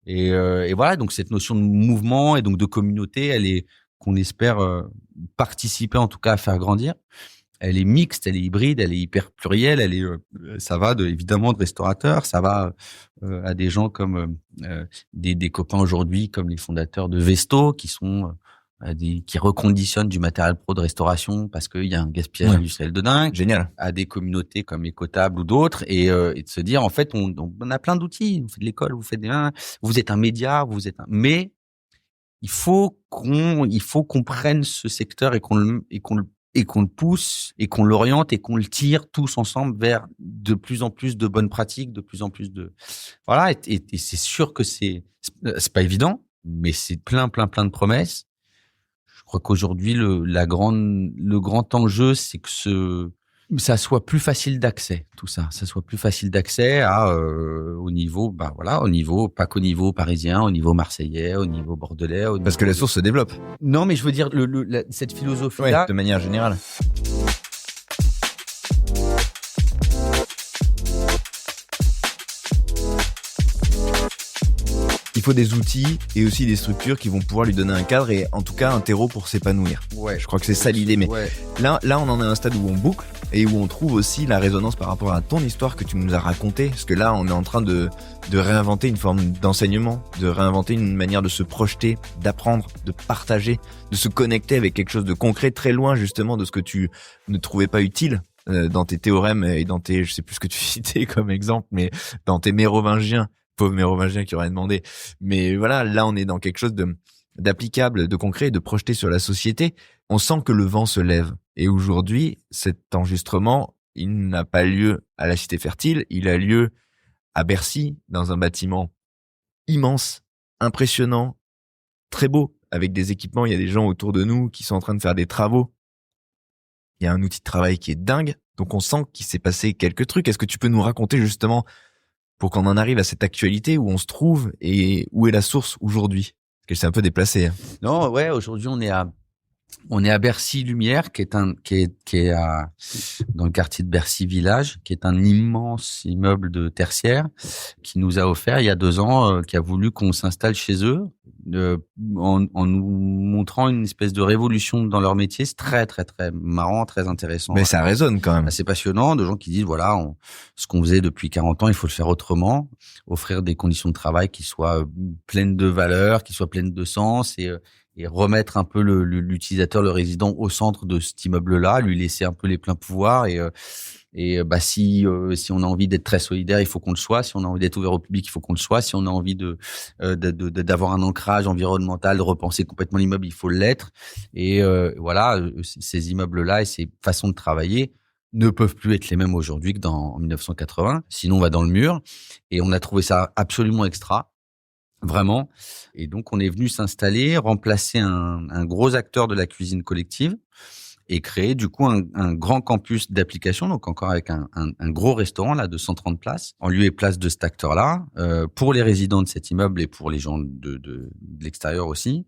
Et voilà, donc cette notion de mouvement et donc de communauté, elle est qu'on espère participer en tout cas à faire grandir. Elle est mixte, elle est hybride, elle est hyper plurielle, ça va évidemment de restaurateurs, ça va à des gens comme des copains aujourd'hui comme les fondateurs de Vesto qui sont qui reconditionnent du matériel pro de restauration parce qu'il y a un gaspillage industriel de dingue. Génial. À des communautés comme Écotable ou d'autres et de se dire en fait on a plein d'outils, vous faites de l'école, vous êtes un média, mais il faut qu'on prenne ce secteur et qu'on le pousse et qu'on l'oriente et qu'on le tire tous ensemble vers de plus en plus de bonnes pratiques, de plus en plus de voilà et c'est sûr que c'est pas évident, mais c'est plein de promesses. Je crois qu'aujourd'hui le grand enjeu c'est que ça soit plus facile d'accès, tout ça. Ça soit plus facile d'accès au niveau, pas qu'au niveau parisien, au niveau marseillais, au niveau bordelais. Parce que la source se développe. Non, mais je veux dire, cette philosophie-là. Ouais, de manière générale. Il faut des outils et aussi des structures qui vont pouvoir lui donner un cadre et en tout cas un terreau pour s'épanouir. Ouais. Je crois que c'est ça l'idée. Mais là, on en est à un stade où on boucle et où on trouve aussi la résonance par rapport à ton histoire que tu nous as racontée. Parce que là, on est en train de réinventer une forme d'enseignement, de réinventer une manière de se projeter, d'apprendre, de partager, de se connecter avec quelque chose de concret, très loin justement de ce que tu ne trouvais pas utile dans tes théorèmes et dans tes, je sais plus ce que tu citais comme exemple, mais dans tes mérovingiens. Pauvre mérovingien qui aurait demandé. Mais voilà, là, on est dans quelque chose d'applicable, de concret, de projeté sur la société. On sent que le vent se lève. Et aujourd'hui, cet enregistrement, il n'a pas lieu à la Cité Fertile, il a lieu à Bercy, dans un bâtiment immense, impressionnant, très beau, avec des équipements. Il y a des gens autour de nous qui sont en train de faire des travaux. Il y a un outil de travail qui est dingue. Donc, on sent qu'il s'est passé quelques trucs. Est-ce que tu peux nous raconter justement pour qu'on en arrive à cette actualité où on se trouve et où est la source aujourd'hui? Parce qu'elle s'est un peu déplacée. Hein. Non, ouais, aujourd'hui on est à Bercy Lumière, qui est dans le quartier de Bercy Village, qui est un immense immeuble de tertiaire qui nous a offert il y a 2 ans, qui a voulu qu'on s'installe chez eux, en nous montrant une espèce de révolution dans leur métier. C'est très marrant, très intéressant. Mais ça résonne quand même. C'est passionnant, de gens qui disent voilà, ce qu'on faisait depuis 40 ans, il faut le faire autrement, offrir des conditions de travail qui soient pleines de valeur, qui soient pleines de sens et remettre un peu l'utilisateur, le résident au centre de cet immeuble-là, lui laisser un peu les pleins pouvoirs si on a envie d'être très solidaire, il faut qu'on le soit. Si on a envie d'être ouvert au public, il faut qu'on le soit. Si on a envie d'avoir un ancrage environnemental, de repenser complètement l'immeuble, il faut l'être. Et voilà, ces immeubles-là et ces façons de travailler ne peuvent plus être les mêmes aujourd'hui que en 1980. Sinon, on va dans le mur. Et on a trouvé ça absolument extra. Vraiment. Et donc, on est venu s'installer, remplacer un gros acteur de la cuisine collective et créer du coup un grand campus d'application, donc encore avec un gros restaurant là de 130 places, en lieu et place de cet acteur-là, pour les résidents de cet immeuble et pour les gens de l'extérieur aussi.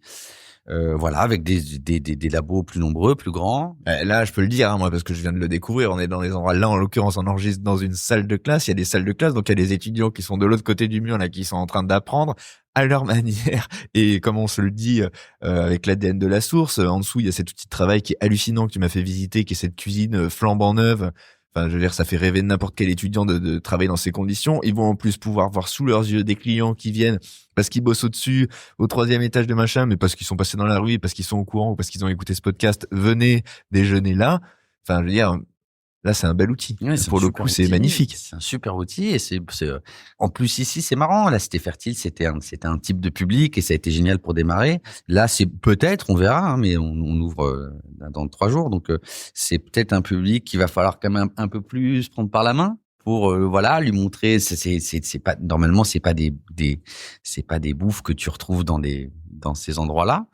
Voilà, avec des labos plus nombreux, plus grands. Là, je peux le dire, hein, moi, parce que je viens de le découvrir. On est dans les endroits. Là, en l'occurrence, on enregistre dans une salle de classe. Il y a des salles de classe, donc il y a des étudiants qui sont de l'autre côté du mur, là, qui sont en train d'apprendre à leur manière. Et comme on se le dit, avec l'ADN de la source, en dessous, il y a cet outil de travail qui est hallucinant que tu m'as fait visiter, qui est cette cuisine flambant neuve. Enfin, je veux dire, ça fait rêver n'importe quel étudiant de travailler dans ces conditions. Ils vont en plus pouvoir voir sous leurs yeux des clients qui viennent parce qu'ils bossent au-dessus, au 3e étage de machin, mais parce qu'ils sont passés dans la rue, parce qu'ils sont au courant ou parce qu'ils ont écouté ce podcast. Venez déjeuner là. Enfin, je veux dire, Là, c'est un bel outil. Ouais, pour le coup, c'est magnifique. C'est un super outil et c'est en plus ici, c'est marrant. Là, c'était fertile, c'était un type de public et ça a été génial pour démarrer. Là, c'est peut-être, on verra, hein, mais on ouvre dans 3 jours, donc c'est peut-être un public qu'il va falloir quand même un peu plus prendre par la main pour voilà, lui montrer. C'est pas normalement, c'est pas des bouffes que tu retrouves dans ces endroits-là.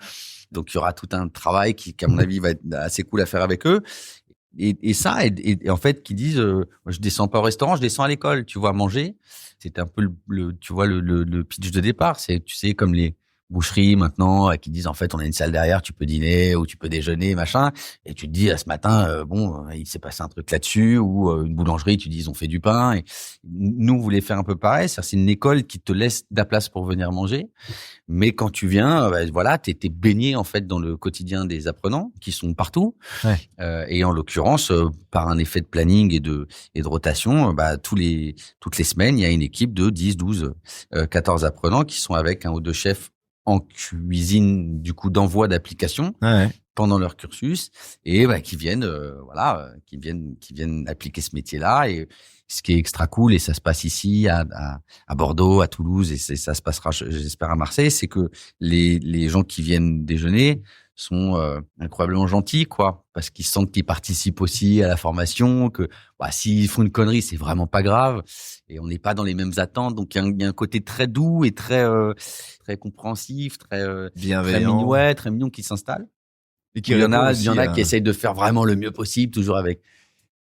Donc il y aura tout un travail qui à mon avis va être assez cool à faire avec eux. Et ça, et en fait, qui disent, je descends pas au restaurant, je descends à l'école, tu vois, manger. C'était un peu tu vois, le pitch de départ. C'est, tu sais, comme les boucheries maintenant, qui disent, en fait, on a une salle derrière, tu peux dîner ou tu peux déjeuner, machin. Et tu te dis, ce matin, il s'est passé un truc là-dessus, ou une boulangerie, tu dis, ils ont fait du pain. Et nous, on voulait faire un peu pareil. C'est une école qui te laisse de la place pour venir manger. Mais quand tu viens, voilà, t'es baigné en fait dans le quotidien des apprenants qui sont partout. Ouais. Et en l'occurrence, par un effet de planning et de rotation, toutes les semaines, il y a une équipe de 10, 12, 14 apprenants qui sont avec un ou deux chefs en cuisine, du coup, d'envoi d'applications. Ouais. Pendant leur cursus et qui viennent qui viennent appliquer ce métier-là. Et ce qui est extra cool, et ça se passe ici à Bordeaux, à Toulouse, et ça se passera, j'espère, à Marseille, c'est que les gens qui viennent déjeuner sont incroyablement gentils, quoi, parce qu'ils sentent qu'ils participent aussi à la formation, que s'ils font une connerie, c'est vraiment pas grave, et on n'est pas dans les mêmes attentes. Donc il y a un côté très doux et très compréhensif, très bienveillant, très mignon qui s'installe. Et il y en a qui essayent de faire vraiment le mieux possible, toujours avec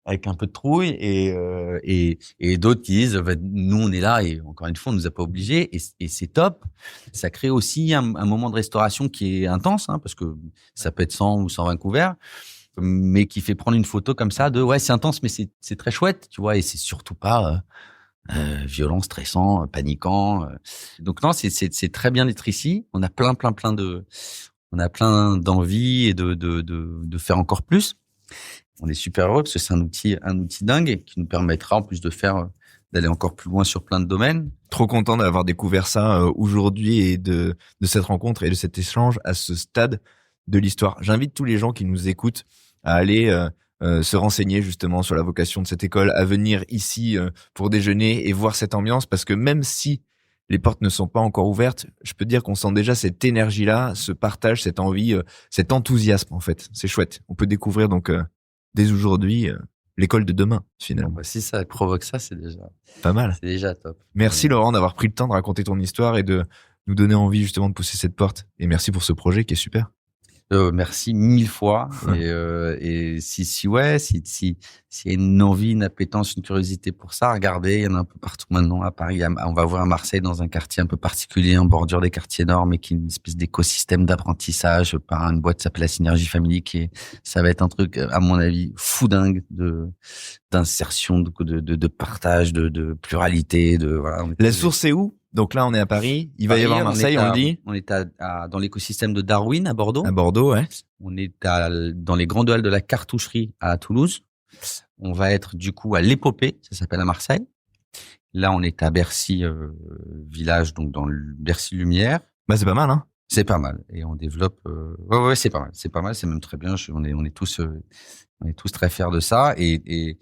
un peu de trouille, et d'autres qui disent, nous on est là et encore une fois on nous a pas obligés, et c'est top. Ça crée aussi un moment de restauration qui est intense, hein, parce que ça peut être 100 ou 120 couverts, mais qui fait prendre une photo comme ça de c'est intense, mais c'est très chouette, tu vois, et c'est surtout pas violent, stressant, paniquant. Donc non, c'est très bien d'être ici. On a plein d'envie et de faire encore plus. On est super heureux parce que c'est un outil dingue qui nous permettra en plus d'aller encore plus loin sur plein de domaines. Trop content d'avoir découvert ça aujourd'hui et de cette rencontre et de cet échange à ce stade de l'histoire. J'invite tous les gens qui nous écoutent à aller se renseigner justement sur la vocation de cette école, à venir ici pour déjeuner et voir cette ambiance, parce que même si les portes ne sont pas encore ouvertes, je peux dire qu'on sent déjà cette énergie-là, ce partage, cette envie, cet enthousiasme en fait. C'est chouette. On peut découvrir donc dès aujourd'hui l'école de demain finalement. Si ça provoque ça, c'est déjà pas mal. C'est déjà top. Merci Laurent d'avoir pris le temps de raconter ton histoire et de nous donner envie justement de pousser cette porte. Et merci pour ce projet qui est super. Merci 1000 fois. Et s'il y a une envie, une appétence, une curiosité pour ça, regardez, il y en a un peu partout maintenant à Paris. On va voir à Marseille, dans un quartier un peu particulier, en bordure des quartiers nord, mais qui est une espèce d'écosystème d'apprentissage par une boîte qui s'appelle la Synergie Family, ça va être un truc, à mon avis, fou dingue d'insertion, de partage, de pluralité, voilà. La source, c'est où? Donc là, on est à Paris. Il va y avoir Marseille, on le dit. On est dans l'écosystème de Darwin, à Bordeaux. À Bordeaux, ouais. On est dans les grandes halles de la Cartoucherie à Toulouse. On va être du coup à l'Épopée, ça s'appelle à Marseille. Là, on est à Bercy village, donc dans le Bercy Lumière. C'est pas mal, hein. C'est pas mal. Et on développe. Ouais, c'est pas mal. C'est pas mal. C'est même très bien. On est tous très fiers de ça. Et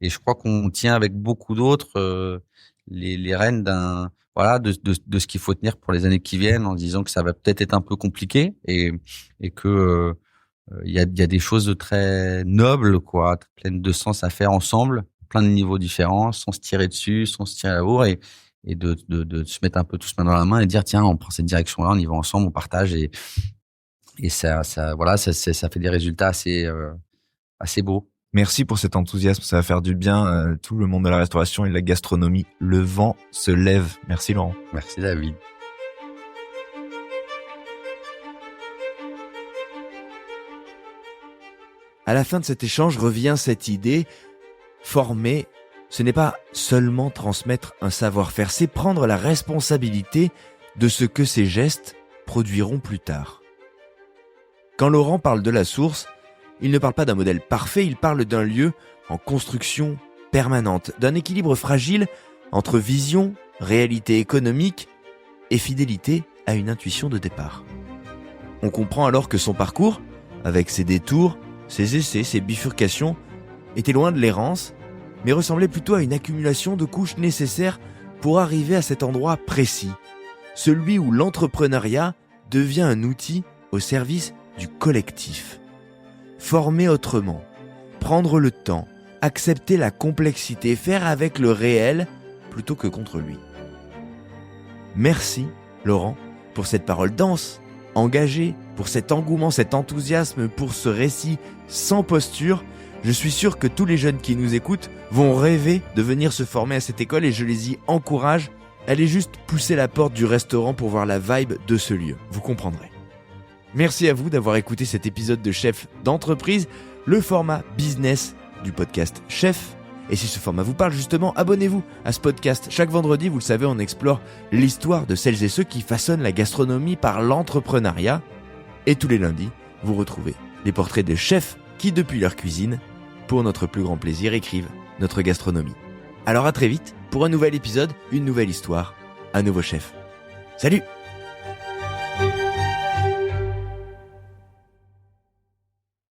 je crois qu'on tient avec beaucoup d'autres les rênes de ce qu'il faut tenir pour les années qui viennent, en disant que ça va peut-être être un peu compliqué et que il y a des choses de très nobles, quoi, pleines de sens à faire ensemble, plein de niveaux différents, sans se tirer dessus, sans se tirer à la bourre, et de se mettre un peu tous main dans la main et dire tiens, on prend cette direction-là, on y va ensemble, on partage, et ça fait des résultats assez beaux. Merci pour cet enthousiasme, ça va faire du bien tout le monde de la restauration et de la gastronomie. Le vent se lève. Merci Laurent. Merci David. À la fin de cet échange revient cette idée, former, ce n'est pas seulement transmettre un savoir-faire, c'est prendre la responsabilité de ce que ces gestes produiront plus tard. Quand Laurent parle de la source, il ne parle pas d'un modèle parfait, il parle d'un lieu en construction permanente, d'un équilibre fragile entre vision, réalité économique et fidélité à une intuition de départ. On comprend alors que son parcours, avec ses détours, ses essais, ses bifurcations, était loin de l'errance, mais ressemblait plutôt à une accumulation de couches nécessaires pour arriver à cet endroit précis, celui où l'entrepreneuriat devient un outil au service du collectif. Former autrement, prendre le temps, accepter la complexité, faire avec le réel plutôt que contre lui. Merci, Laurent, pour cette parole dense, engagée, pour cet engouement, cet enthousiasme, pour ce récit sans posture. Je suis sûr que tous les jeunes qui nous écoutent vont rêver de venir se former à cette école et je les y encourage. Allez juste pousser la porte du restaurant pour voir la vibe de ce lieu. Vous comprendrez. Merci à vous d'avoir écouté cet épisode de Chef d'entreprise, le format business du podcast Chef. Et si ce format vous parle justement, abonnez-vous à ce podcast. Chaque vendredi, vous le savez, on explore l'histoire de celles et ceux qui façonnent la gastronomie par l'entrepreneuriat. Et tous les lundis, vous retrouvez les portraits de chefs qui, depuis leur cuisine, pour notre plus grand plaisir, écrivent notre gastronomie. Alors à très vite pour un nouvel épisode, une nouvelle histoire, un nouveau chef. Salut!